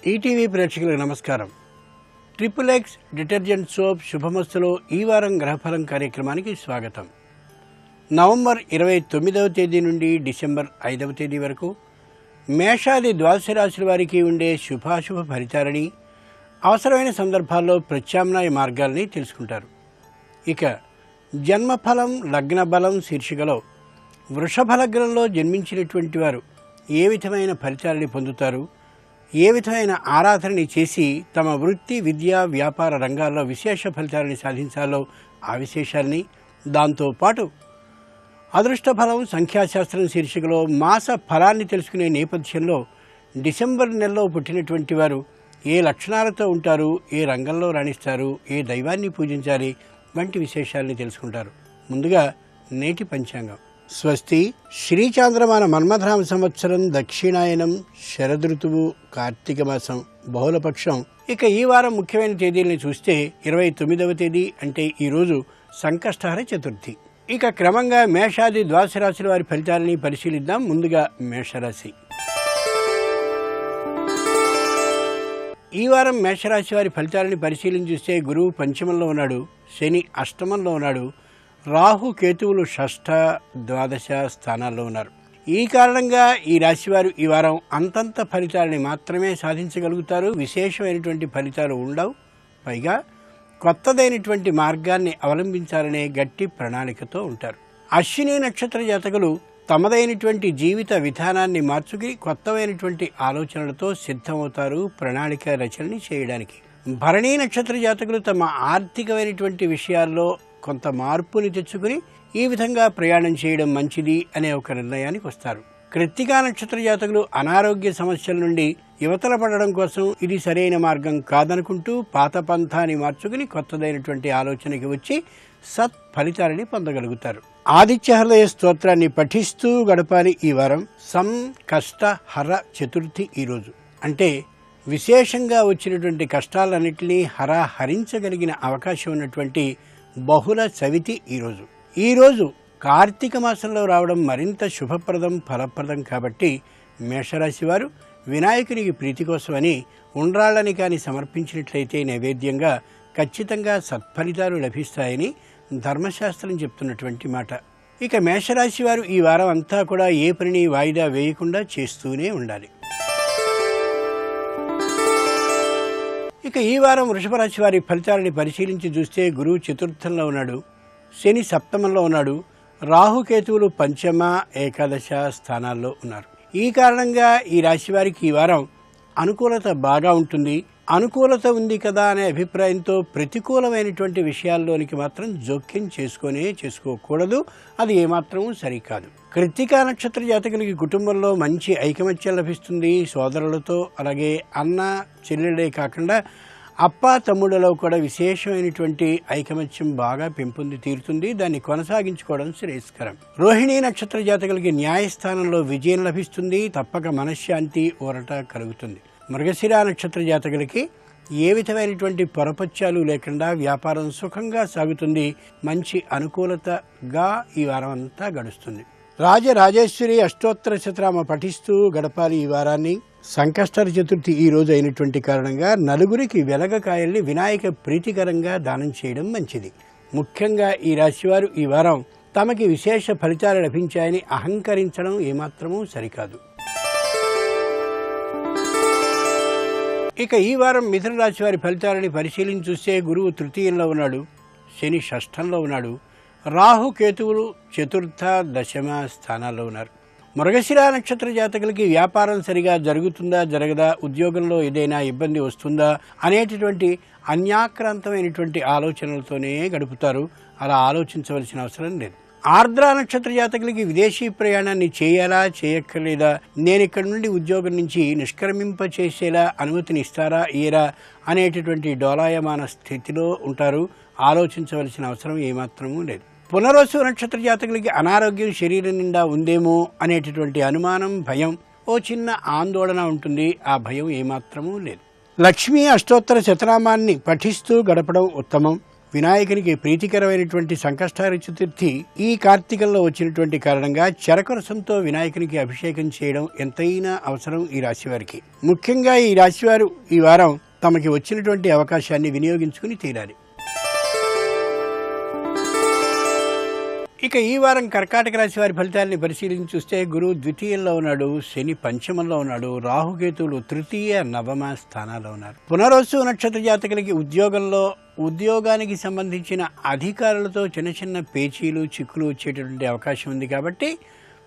ETV ప్రేక్షకులకు నమస్కారం. Triple X detergent soap శుభమస్తులో ఈ వారం గ్రహఫలం కార్యక్రమానికి స్వాగతం. నవంబర్ 29వ తేదీ నుండి డిసెంబర్ 5వ తేదీ వరకు మేషాది ద్వాదశ రాశుల వారికి ఉండే శుభాశుభ ఫలితాలని, అవసరమైన సందర్భాల్లో ప్రత్యామ్నాయ మార్గాల్ని తెలుసుకుంటారు. ఇక జన్మఫలం లగ్న బలం శీర్షికలో వృషభ లగ్నంలో జన్మించినటువంటి వారు ఏ విధమైన ఫలితాలని పొందుతారు, ఏ విధమైన ఆరాధనని చేసి తమ వృత్తి, విద్య, వ్యాపార రంగాల్లో విశేష ఫలితాలని సాధించాలో ఆ విశేషాల్ని, దాంతోపాటు అదృష్ట ఫలం సంఖ్యాశాస్త్రం శీర్షికలో మాస ఫలాన్ని తెలుసుకునే నేపథ్యంలో డిసెంబర్ నెలలో పుట్టినటువంటి వారు ఏ లక్షణాలతో ఉంటారు, ఏ రంగంలో రాణిస్తారు, ఏ దైవాన్ని పూజించాలి వంటి విశేషాలని తెలుసుకుంటారు. ముందుగా నేటి పంచాంగం. స్వస్తి శ్రీచాంద్రమాన మన్మథనామ సంవత్సరం దక్షిణాయనం శరదృతువు కార్తీక మాసం బహుళపక్షం. ఇక ఈ వారం ముఖ్యమైన తేదీలను చూస్తే 29వ తేదీ అంటే ఈరోజు సంకష్టహర చతుర్థి. ఇక క్రమంగా మేషాది ద్వాదశ రాశుల వారి ఫలితాలని పరిశీలిద్దాం. ముందుగా మేషరాశి. ఈ వారం మేషరాశి వారి ఫలితాలని పరిశీలించి చూస్తే గురువు పంచమంలో ఉన్నాడు, శని అష్టమంలో ఉన్నాడు, రాహు కేతువులు షష్ఠ ద్వాదశ స్థానాల్లో ఉన్నారు. ఈ కారణంగా ఈ రాశివారు ఈ వారం అంతంత ఫలితాలని మాత్రమే సాధించగలుగుతారు. విశేషమైనటువంటి ఫలితాలు ఉండవు. పైగా కొత్తదైనటువంటి మార్గాన్ని అవలంబించాలనే గట్టి ప్రణాళికతో ఉంటారు. అశ్విని నక్షత్ర జాతకులు తమదైనటువంటి జీవిత విధానాన్ని మార్చుకుని కొత్తమైనటువంటి ఆలోచనలతో సిద్ధమవుతారు ప్రణాళిక రచనని చేయడానికి. భరణీ నక్షత్ర జాతకులు తమ ఆర్థికమైనటువంటి విషయాల్లో కొంత మార్పుని తెచ్చుకుని ఈ విధంగా ప్రయాణం చేయడం మంచిది అనే ఒక నిర్ణయానికి వస్తారు. కృత్తికా నక్షత్ర జాతకులు అనారోగ్య సమస్యల నుండి యువతల పడడం కోసం ఇది సరైన మార్గం కాదనుకుంటూ పాత పంథాన్ని మార్చుకుని కొత్తదైనటువంటి ఆలోచనకి వచ్చి సత్ ఫలితాలని పొందగలుగుతారు. ఆదిత్య హృదయ స్తోత్రాన్ని పఠిస్తూ గడపాలి ఈ వారం. సంకష్టహర చతుర్థి ఈరోజు అంటే విశేషంగా వచ్చినటువంటి కష్టాలన్నింటినీ హరించగలిగిన అవకాశం ఉన్నటువంటి బహుళ చవితి ఈరోజు కార్తీక మాసంలో రావడం మరింత శుభప్రదం, ఫలప్రదం. కాబట్టి మేషరాశి వారు వినాయకునికి ప్రీతి కోసమని ఉండ్రాళ్ళని కానీ సమర్పించినట్లయితే నైవేద్యంగా ఖచ్చితంగా సత్ఫలితాలు లభిస్తాయని ధర్మశాస్త్రం చెప్తున్నటువంటి మాట. ఇక మేషరాశి వారు ఈ వారం అంతా కూడా ఏ పనిని వాయిదా వేయకుండా చేస్తూనే ఉండాలి. ఇక ఈ వారం వృషభ రాశి వారి ఫలితాలని పరిశీలించి చూస్తే గురువు చతుర్థంలో ఉన్నాడు, శని సప్తమంలో ఉన్నాడు, రాహుకేతువులు పంచమ, ఏకాదశ స్థానాల్లో ఉన్నారు. ఈ కారణంగా ఈ రాశి వారికి ఈ వారం అనుకూలత బాగా ఉంటుంది. అనుకూలత ఉంది కదా అనే అభిప్రాయంతో ప్రతికూలమైనటువంటి విషయాల్లోనికి మాత్రం జోక్యం చేసుకోకూడదు. అది ఏమాత్రం సరికాదు. కృత్తికా నక్షత్ర జాతకులకి కుటుంబంలో మంచి ఐకమత్యం లభిస్తుంది. సోదరులతో, అలాగే అన్న చెల్లెళ్ళే కాకుండా అప్ప తమ్ముళ్ళలో కూడా విశేషమైనటువంటి ఐకమత్యం బాగా పెంపొంది తీరుతుంది. దాన్ని కొనసాగించుకోవడం శ్రేయస్కరం. రోహిణీ నక్షత్ర జాతకులకి న్యాయస్థానంలో విజయం లభిస్తుంది. తప్పక మనశ్శాంతి, ఊరట కలుగుతుంది. మృగశిర నక్షత్ర జాతకులకి ఏ విధమైనటువంటి పొరపత్యాలు లేకుండా వ్యాపారం సుఖంగా సాగుతుంది. మంచి అనుకూలతగా ఈ వారం అంతా గడుస్తుంది. రాజరాజేశ్వరి అష్టోత్తర శతనామ పఠిస్తూ గడపాలి ఈ వారాన్ని. సంకష్టహర చతుర్థి ఈ రోజు అయినటువంటి కారణంగా నలుగురికి వెలగకాయల్ని వినాయక ప్రీతికరంగా దానం చేయడం మంచిది. ముఖ్యంగా ఈ రాశివారు ఈ వారం తమకి విశేష ఫలితాలు లభించాయని అహంకరించడం ఏమాత్రమూ సరికాదు. ఇక ఈ వారం మిథున రాశి వారి ఫలితాలని పరిశీలించి చూస్తే గురువు తృతీయంలో ఉన్నాడు, శని షష్ఠంలో ఉన్నాడు, రాహు కేతువులు చతుర్థ, దశమ స్థానాల్లో ఉన్నారు. మృగశిర నక్షత్ర జాతకులకి వ్యాపారం సరిగా జరుగుతుందా, జరగదా, ఉద్యోగంలో ఏదైనా ఇబ్బంది వస్తుందా అనేటటువంటి అన్యాక్రాంతమైనటువంటి ఆలోచనలతోనే గడుపుతారు. అలా ఆలోచించవలసిన అవసరం లేదు. ఆర్ద్ర నక్షత్ర జాతకులకి విదేశీ ప్రయాణాన్ని చేయాలా, చేయక్కర్లేదా, నేను ఇక్కడి నుండి ఉద్యోగం నుంచి నిష్క్రమింప చేసేలా అనుమతిని ఇస్తారా, ఇయరా అనేటటువంటి డోలాయమాన స్థితిలో ఉంటారు. ఆలోచించవలసిన అవసరం ఏమాత్రమూ లేదు. పునర్వసు నక్షత్ర జాతకులకి అనారోగ్యం శరీరం నిండా ఉందేమో అనేటటువంటి అనుమానం, భయం, ఓ చిన్న ఆందోళన ఉంటుంది. ఆ భయం ఏమాత్రమూ లేదు. లక్ష్మీ అష్టోత్తర శతనామాన్ని పఠిస్తూ గడపడం ఉత్తమం. వినాయకునికి ప్రీతికరమైనటువంటి సంకష్టహార చతుర్థి ఈ కార్తీకంలో వచ్చినటువంటి కారణంగా చెరకు రసంతో వినాయకునికి అభిషేకం చేయడం ఎంతైనా అవసరం ఈ రాశివారికి. ముఖ్యంగా ఈ రాశివారు ఈ వారం తమకి వచ్చినటువంటి అవకాశాన్ని వినియోగించుకుని తీరాలి. ఇక ఈ వారం కర్కాటక రాశి వారి ఫలితాన్ని పరిశీలించి చూస్తే గురువు ద్వితీయంలో ఉన్నాడు, శని పంచమంలో ఉన్నాడు, రాహుకేతువులు తృతీయ నవమ స్థానాల్లో ఉన్నారు. పునరోసు నక్షత్ర జాతకులకి ఉద్యోగానికి సంబంధించిన అధికారులతో చిన్న చిన్న పేచీలు చిక్కులు వచ్చేటటువంటి అవకాశం ఉంది. కాబట్టి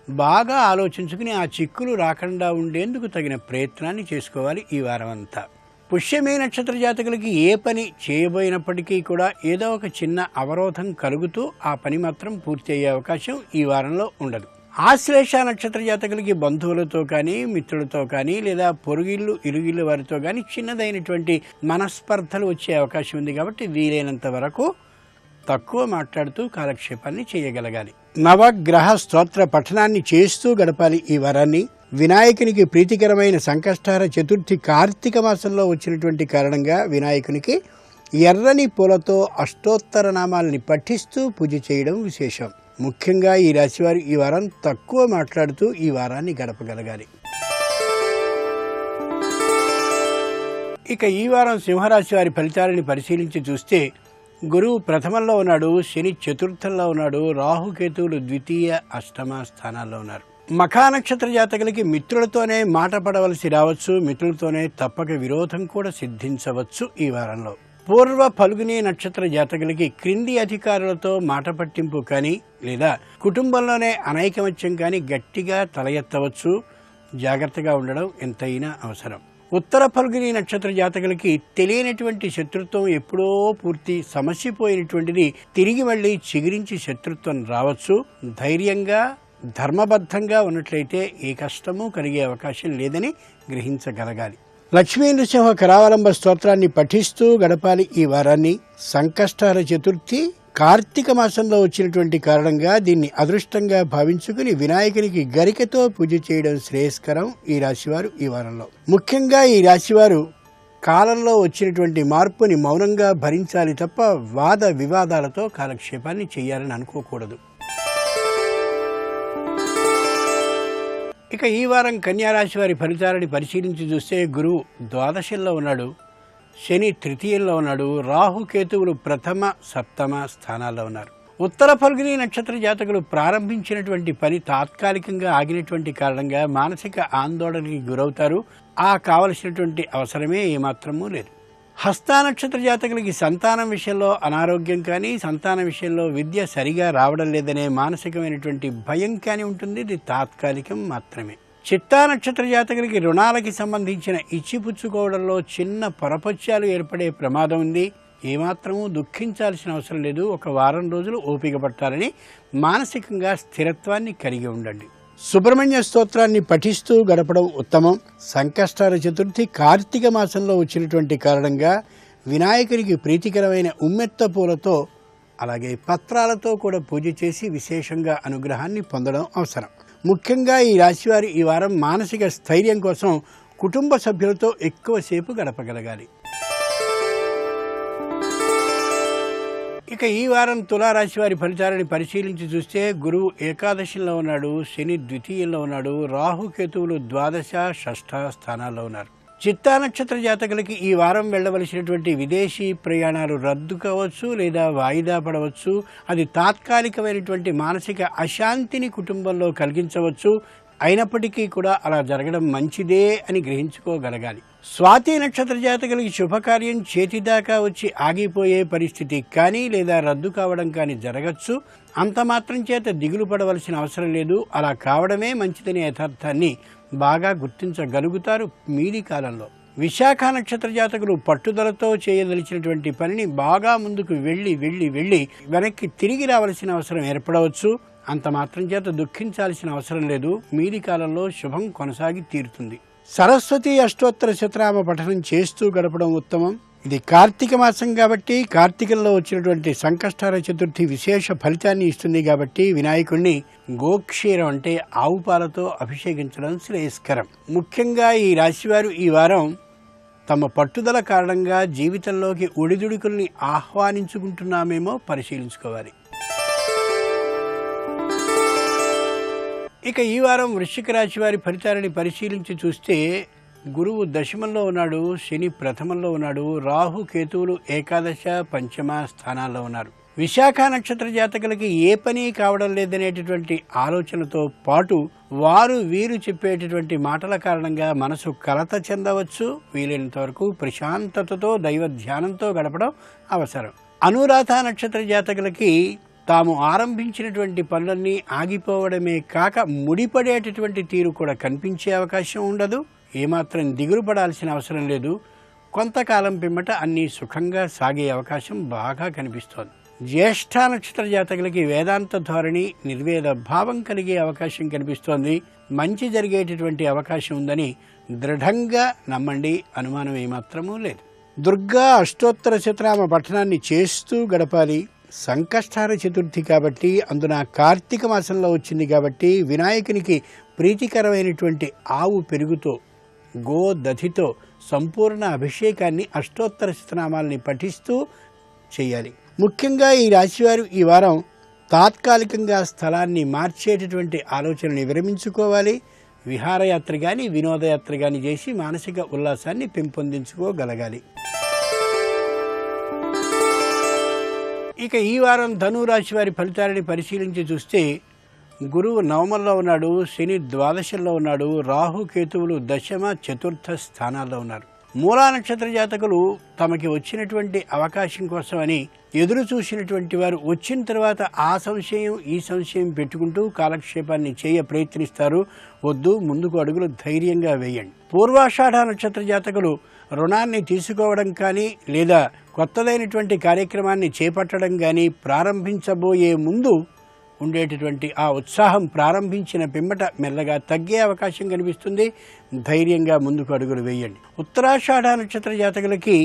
బాగా ఆలోచించుకుని ఆ చిక్కులు రాకుండా ఉండేందుకు తగిన ప్రయత్నాన్ని చేసుకోవాలి ఈ వారం అంతా. పుష్యమే నక్షత్ర జాతకులకి ఏ పని చేయబోయినప్పటికీ కూడా ఏదో ఒక చిన్న అవరోధం కలుగుతూ ఆ పని మాత్రం పూర్తి అయ్యే అవకాశం ఈ వారంలో ఉండదు. ఆశ్లేష నక్షత్ర జాతకులకి బంధువులతో కానీ మిత్రులతో కానీ లేదా పొరుగిళ్ళు ఇరుగిళ్ళు వారితో కానీ చిన్నదైనటువంటి మనస్పర్ధలు వచ్చే అవకాశం ఉంది. కాబట్టి వీలైనంత వరకు తక్కువ మాట్లాడుతూ కాలక్షేపాన్ని చేయగలగాలి. నవగ్రహ స్తోత్ర పఠనాన్ని చేస్తూ గడపాలి ఈ వారాన్ని. వినాయకునికి ప్రీతికరమైన సంకష్టహార చతుర్థి కార్తీక మాసంలో వచ్చినటువంటి కారణంగా వినాయకునికి ఎర్రని పూలతో అష్టోత్తర నామాలని పఠిస్తూ పూజ చేయడం విశేషం. ముఖ్యంగా ఈ రాశివారు ఈ వారం తక్కువ మాట్లాడుతూ ఈ వారాన్ని గడపగలగాలి. ఇక ఈ వారం సింహరాశి వారి ఫలితాలని పరిశీలించి చూస్తే గురువు ప్రథమంలో ఉన్నాడు, శని చతుర్థంలో ఉన్నాడు, రాహుకేతువులు ద్వితీయ అష్టమ స్థానాల్లో ఉన్నారు. మఖా నక్షత్ర జాతకులకి మిత్రులతోనే మాట పడవలసి రావచ్చు, మిత్రులతోనే తప్పక విరోధం కూడా సిద్ధించవచ్చు ఈ వారంలో. పూర్వ ఫల్గుని నక్షత్ర జాతకులకి క్రింది అధికారులతో మాట పట్టింపు కానీ లేదా కుటుంబంలోనే అనైకమత్యం కానీ గట్టిగా తల ఎత్తవచ్చు. జాగ్రత్తగా ఉండడం ఎంతైనా అవసరం. ఉత్తర ఫల్గుని నక్షత్ర జాతకులకి తెలియనటువంటి శత్రుత్వం ఎప్పుడో పూర్తి సమసిపోయినటువంటిది తిరిగి మళ్ళీ చిగురించి శత్రుత్వం రావచ్చు. ధైర్యంగా ధర్మబద్ధంగా ఉన్నట్లయితే ఏ కష్టమూ కలిగే అవకాశం లేదని గ్రహించగలగాలి. లక్ష్మీ నృసింహ కరావలంబ స్తోత్రాన్ని పఠిస్తూ గడపాలి ఈ వారాన్ని. సంకష్టహార చతుర్థి కార్తీక మాసంలో వచ్చినటువంటి కారణంగా దీన్ని అదృష్టంగా భావించుకుని వినాయకునికి గరికతో పూజ చేయడం శ్రేయస్కరం ఈ రాశివారు ఈ వారంలో. ముఖ్యంగా ఈ రాశివారు కాలంలో వచ్చినటువంటి మార్పుని మౌనంగా భరించాలి తప్ప వాద వివాదాలతో కాలక్షేపాన్ని చేయాలని అనుకోకూడదు. ఇక ఈ వారం కన్యారాశి వారి ఫలితాలని పరిశీలించి చూస్తే గురువు ద్వాదశంలో ఉన్నాడు, శని తృతీయంలో ఉన్నాడు, రాహుకేతువులు ప్రథమ సప్తమ స్థానాల్లో ఉన్నారు. ఉత్తర ఫల్గుని నక్షత్ర జాతకులు ప్రారంభించినటువంటి పని తాత్కాలికంగా ఆగినటువంటి కారణంగా మానసిక ఆందోళనకి గురవుతారు. కావలసినటువంటి అవసరమే ఏమాత్రమూ లేదు. హస్త నక్షత్ర జాతకులకి సంతానం విషయంలో అనారోగ్యం కానీ సంతానం విషయంలో విద్య సరిగా రావడం లేదనే మానసికమైనటువంటి భయం కానీ ఉంటుంది. ఇది తాత్కాలికం మాత్రమే. చిత్తా నక్షత్ర జాతకులకి రుణాలకి సంబంధించిన ఇచ్చిపుచ్చుకోవడంలో చిన్న పొరపత్యాలు ఏర్పడే ప్రమాదం ఉంది. ఏమాత్రమూ దుఃఖించాల్సిన అవసరం లేదు. ఒక వారం రోజులు ఓపిక పట్టాలని మానసికంగా స్థిరత్వాన్ని కలిగి ఉండండి. సుబ్రహ్మణ్య స్తోత్రాన్ని పఠిస్తూ గడపడం ఉత్తమం. సంకష్టహార చతుర్థి కార్తీక మాసంలో వచ్చినటువంటి కారణంగా వినాయకునికి ప్రీతికరమైన ఉమ్మెత్త పూలతో అలాగే పత్రాలతో కూడా పూజ చేసి విశేషంగా అనుగ్రహాన్ని పొందడం అవసరం. ముఖ్యంగా ఈ రాశివారి ఈ వారం మానసిక స్థైర్యం కోసం కుటుంబ సభ్యులతో ఎక్కువసేపు గడపగలగాలి. ఇక ఈ వారం తులారాశి వారి ఫలితాలని పరిశీలించి చూస్తే గురువు ఏకాదశంలో ఉన్నాడు, శని ద్వితీయంలో ఉన్నాడు, రాహుకేతువులు ద్వాదశ షష్ఠ స్థానాల్లో ఉన్నారు. చిత్తా నక్షత్ర జాతకులకి ఈ వారం వెళ్ళవలసినటువంటి విదేశీ ప్రయాణాలు రద్దు కావచ్చు లేదా వాయిదా పడవచ్చు. అది తాత్కాలికమైనటువంటి మానసిక అశాంతిని కుటుంబంలో కలిగించవచ్చు. అయినప్పటికీ కూడా అలా జరగడం మంచిదే అని గ్రహించుకోగలగాలి. స్వాతి నక్షత్ర జాతకులకి శుభకార్యం చేతిదాకా వచ్చి ఆగిపోయే పరిస్థితి కానీ లేదా రద్దు కావడం కానీ జరగచ్చు. అంత మాత్రం చేత దిగులు పడవలసిన అవసరం లేదు. అలా కావడమే మంచిదనే యథార్థాన్ని బాగా గుర్తించగలుగుతారు మీది కాలంలో. విశాఖ నక్షత్ర జాతకులు పట్టుదలతో చేయదలిచినటువంటి పనిని బాగా ముందుకు వెళ్ళి వెనక్కి తిరిగి రావాల్సిన అవసరం ఏర్పడవచ్చు. అంత మాత్రం చేత దుఃఖించాల్సిన అవసరం లేదు. మీది కాలంలో శుభం కొనసాగి తీరుతుంది. సరస్వతి అష్టోత్తర శతనామ పఠనం చేస్తూ గడపడం ఉత్తమం. ఇది కార్తీక మాసం కాబట్టి కార్తీకంలో వచ్చినటువంటి సంకష్టహార చతుర్థి విశేష ఫలితాన్ని ఇస్తుంది కాబట్టి వినాయకుడిని గోక్షీరం అంటే ఆవు పాలతో అభిషేకించడం శ్రేయస్కరం. ముఖ్యంగా ఈ రాశివారు ఈ వారం తమ పట్టుదల కారణంగా జీవితంలోకి ఒడిదుడుకుల్ని ఆహ్వానించుకుంటున్నామేమో పరిశీలించుకోవాలి. ఇక ఈ వారం వృశ్చిక రాశి వారి ఫలితాలని పరిశీలించి చూస్తే గురువు దశమంలో ఉన్నాడు, శని ప్రథమంలో ఉన్నాడు, రాహు కేతువులు ఏకాదశ పంచమ స్థానాల్లో ఉన్నారు. విశాఖ నక్షత్ర జాతకులకి ఏ పని కావడం లేదనేటటువంటి ఆలోచనతో పాటు వీరు చెప్పేటటువంటి మాటల కారణంగా మనసు కలత చెందవచ్చు. వీలైనంత వరకు ప్రశాంతతతో దైవ ధ్యానంతో గడపడం అవసరం. అనురాధ నక్షత్ర జాతకులకి తాము ఆరంభించినటువంటి పనులన్నీ ఆగిపోవడమే కాక ముడిపడేటటువంటి తీరు కూడా కనిపించే అవకాశం ఉండదు. ఏమాత్రం దిగులు పడాల్సిన అవసరం లేదు. కొంతకాలం పిమ్మట అన్నీ సుఖంగా సాగే అవకాశం బాగా కనిపిస్తోంది. జ్యేష్ఠ నక్షత్ర జాతకులకి వేదాంత ధోరణి, నిర్వేద భావం కలిగే అవకాశం కనిపిస్తోంది. మంచి జరిగేటటువంటి అవకాశం ఉందని దృఢంగా నమ్మండి, అనుమానం ఏమాత్రమూ లేదు. దుర్గా అష్టోత్తర శతనామ పఠనాన్ని చేస్తూ గడపాలి. సంకష్టహార చతుర్థి కాబట్టి, అందున కార్తీక మాసంలో వచ్చింది కాబట్టి వినాయకునికి ప్రీతికరమైనటువంటి ఆవు పెరుగుతో, గోదధితో సంపూర్ణ అభిషేకాన్ని అష్టోత్తర శతనామాలని పఠిస్తూ చేయాలి. ముఖ్యంగా ఈ రాశివారు ఈ వారం తాత్కాలికంగా స్థలాన్ని మార్చేటటువంటి ఆలోచనని విరమించుకోవాలి. విహారయాత్ర కానీ వినోదయాత్ర కానీ చేసి మానసిక ఉల్లాసాన్ని పెంపొందించుకోగలగాలి. ఇక ఈ వారం ధనురాశి వారి ఫలితాలని పరిశీలించి చూస్తే గురువు నవమంలో ఉన్నాడు, శని ద్వాదశంలో ఉన్నాడు, రాహు కేతువులు దశమ చతుర్థ స్థానాల్లో ఉన్నారు. మూలా నక్షత్ర జాతకులు తమకి వచ్చినటువంటి అవకాశం కోసమని ఎదురు చూసినటువంటి వారు వచ్చిన తర్వాత ఆ సంశయం ఈ సంశయం పెట్టుకుంటూ కాలక్షేపాన్ని ప్రయత్నిస్తారు. వద్దు, ముందుకు అడుగులు ధైర్యంగా వేయండి. పూర్వాషాఢ నక్షత్ర జాతకులు రుణాన్ని తీసుకోవడం కానీ లేదా కొత్తదైనటువంటి కార్యక్రమాన్ని చేపట్టడం కానీ ప్రారంభించబోయే ముందు ఉండేటటువంటి ఆ ఉత్సాహం ప్రారంభించిన పిమ్మట మెల్లగా తగ్గే అవకాశం కనిపిస్తుంది. ధైర్యంగా ముందుకు అడుగులు వేయండి. ఉత్తరాషాఢ నక్షత్ర జాతకులకి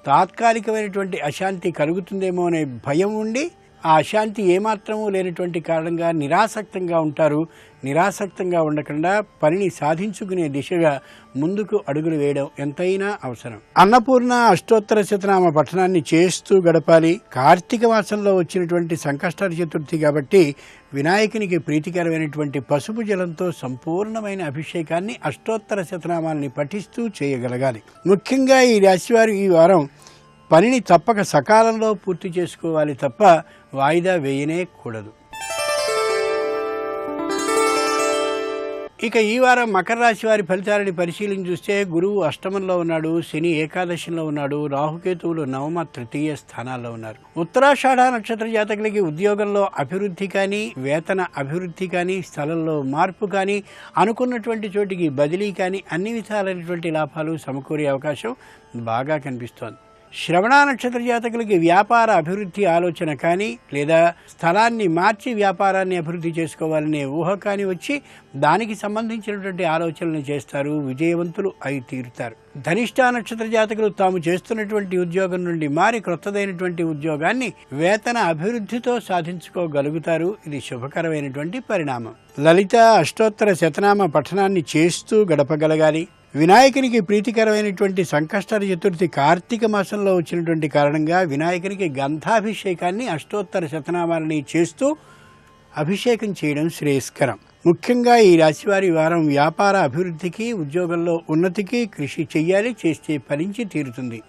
తాత్కాలికమైనటువంటి అశాంతి కలుగుతుందేమో అనే భయం ఉండి ఆ అశాంతి ఏమాత్రమూ లేనటువంటి కారణంగా నిరాసక్తంగా ఉంటారు. నిరాసక్తంగా ఉండకుండా పనిని సాధించుకునే దిశగా ముందుకు అడుగులు వేయడం ఎంతైనా అవసరం. అన్నపూర్ణ అష్టోత్తర శతనామ పఠనాన్ని చేస్తూ గడపాలి. కార్తీక మాసంలో వచ్చినటువంటి సంకష్ట చతుర్థి కాబట్టి వినాయకునికి ప్రీతికరమైనటువంటి పసుపు జలంతో సంపూర్ణమైన అభిషేకాన్ని అష్టోత్తర శతనామాలని పఠిస్తూ చేయగలగాలి. ముఖ్యంగా ఈ రాశివారు ఈ వారం పనిని తప్పక సకాలంలో పూర్తి చేసుకోవాలి తప్ప వాయిదా వేయనే కూడదు. ఇక ఈ వారం మకర రాశి వారి ఫలితాలని పరిశీలించి చూస్తే గురువు అష్టమంలో ఉన్నాడు, శని ఏకాదశంలో ఉన్నాడు, రాహుకేతువులు నవమ తృతీయ స్థానాల్లో ఉన్నారు. ఉత్తరాషాఢ నక్షత్ర జాతకులకి ఉద్యోగంలో అభివృద్ధి కానీ, వేతన అభివృద్ధి కానీ, స్థలంలో మార్పు కానీ, అనుకున్నటువంటి చోటికి బదిలీ కానీ అన్ని విధాలైనటువంటి లాభాలు సమకూరే అవకాశం బాగా కనిపిస్తోంది. శ్రవణ నక్షత్ర జాతకులకి వ్యాపార అభివృద్ధి ఆలోచన కానీ లేదా స్థలాన్ని మార్చి వ్యాపారాన్ని అభివృద్ధి చేసుకోవాలనే ఊహ కానీ వచ్చి దానికి సంబంధించినటువంటి ఆలోచనలు చేస్తారు. విజయవంతులు అయి తీరుతారు. ధనిష్ఠ నక్షత్ర జాతకులు తాము చేస్తున్నటువంటి ఉద్యోగం నుండి మారి క్రొత్తదైనటువంటి ఉద్యోగాన్ని వేతన అభివృద్ధితో సాధించుకోగలుగుతారు. ఇది శుభకరమైనటువంటి పరిణామం. లలిత అష్టోత్తర శతనామ పఠనాన్ని చేస్తూ గడపగలగాలి. వినాయకునికి ప్రీతికరమైనటువంటి సంకష్ట చతుర్థి కార్తీక మాసంలో వచ్చినటువంటి కారణంగా వినాయకునికి గంధాభిషేకాన్ని అష్టోత్తర శతనామాలని చేస్తూ అభిషేకం చేయడం శ్రేయస్కరం. ముఖ్యంగా ఈ రాశివారి వారం వ్యాపార అభివృద్ధికి, ఉద్యోగంలో ఉన్నతికి కృషి చెయ్యాలి. చేస్తే ఫలించి తీరుతుంది.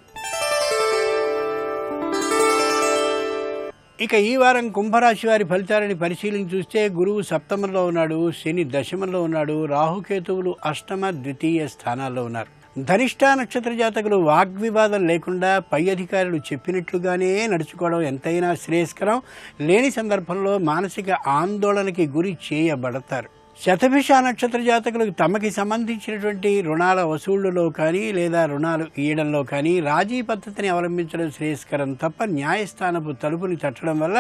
ఇక ఈ వారం కుంభరాశి వారి ఫలితాలని పరిశీలించి చూస్తే గురువు సప్తమంలో ఉన్నాడు, శని దశమంలో ఉన్నాడు, రాహుకేతువులు అష్టమ ద్వితీయ స్థానాల్లో ఉన్నారు. ధనిష్ఠ నక్షత్ర జాతకులు వాగ్వివాదం లేకుండా పై అధికారులు చెప్పినట్లుగానే నడుచుకోవడం ఎంతైనా శ్రేయస్కరం. లేని సందర్భంలో మానసిక ఆందోళనకి గురి చేయబడతారు. శతభిష నక్షత్ర జాతకులకు తమకి సంబంధించినటువంటి రుణాల వసూళ్లలో కానీ లేదా రుణాలు ఇయ్యడంలో కానీ రాజీ పద్ధతిని అవలంబించడం శ్రేయస్కరం తప్ప న్యాయస్థానపు తలుపుని తట్టడం వల్ల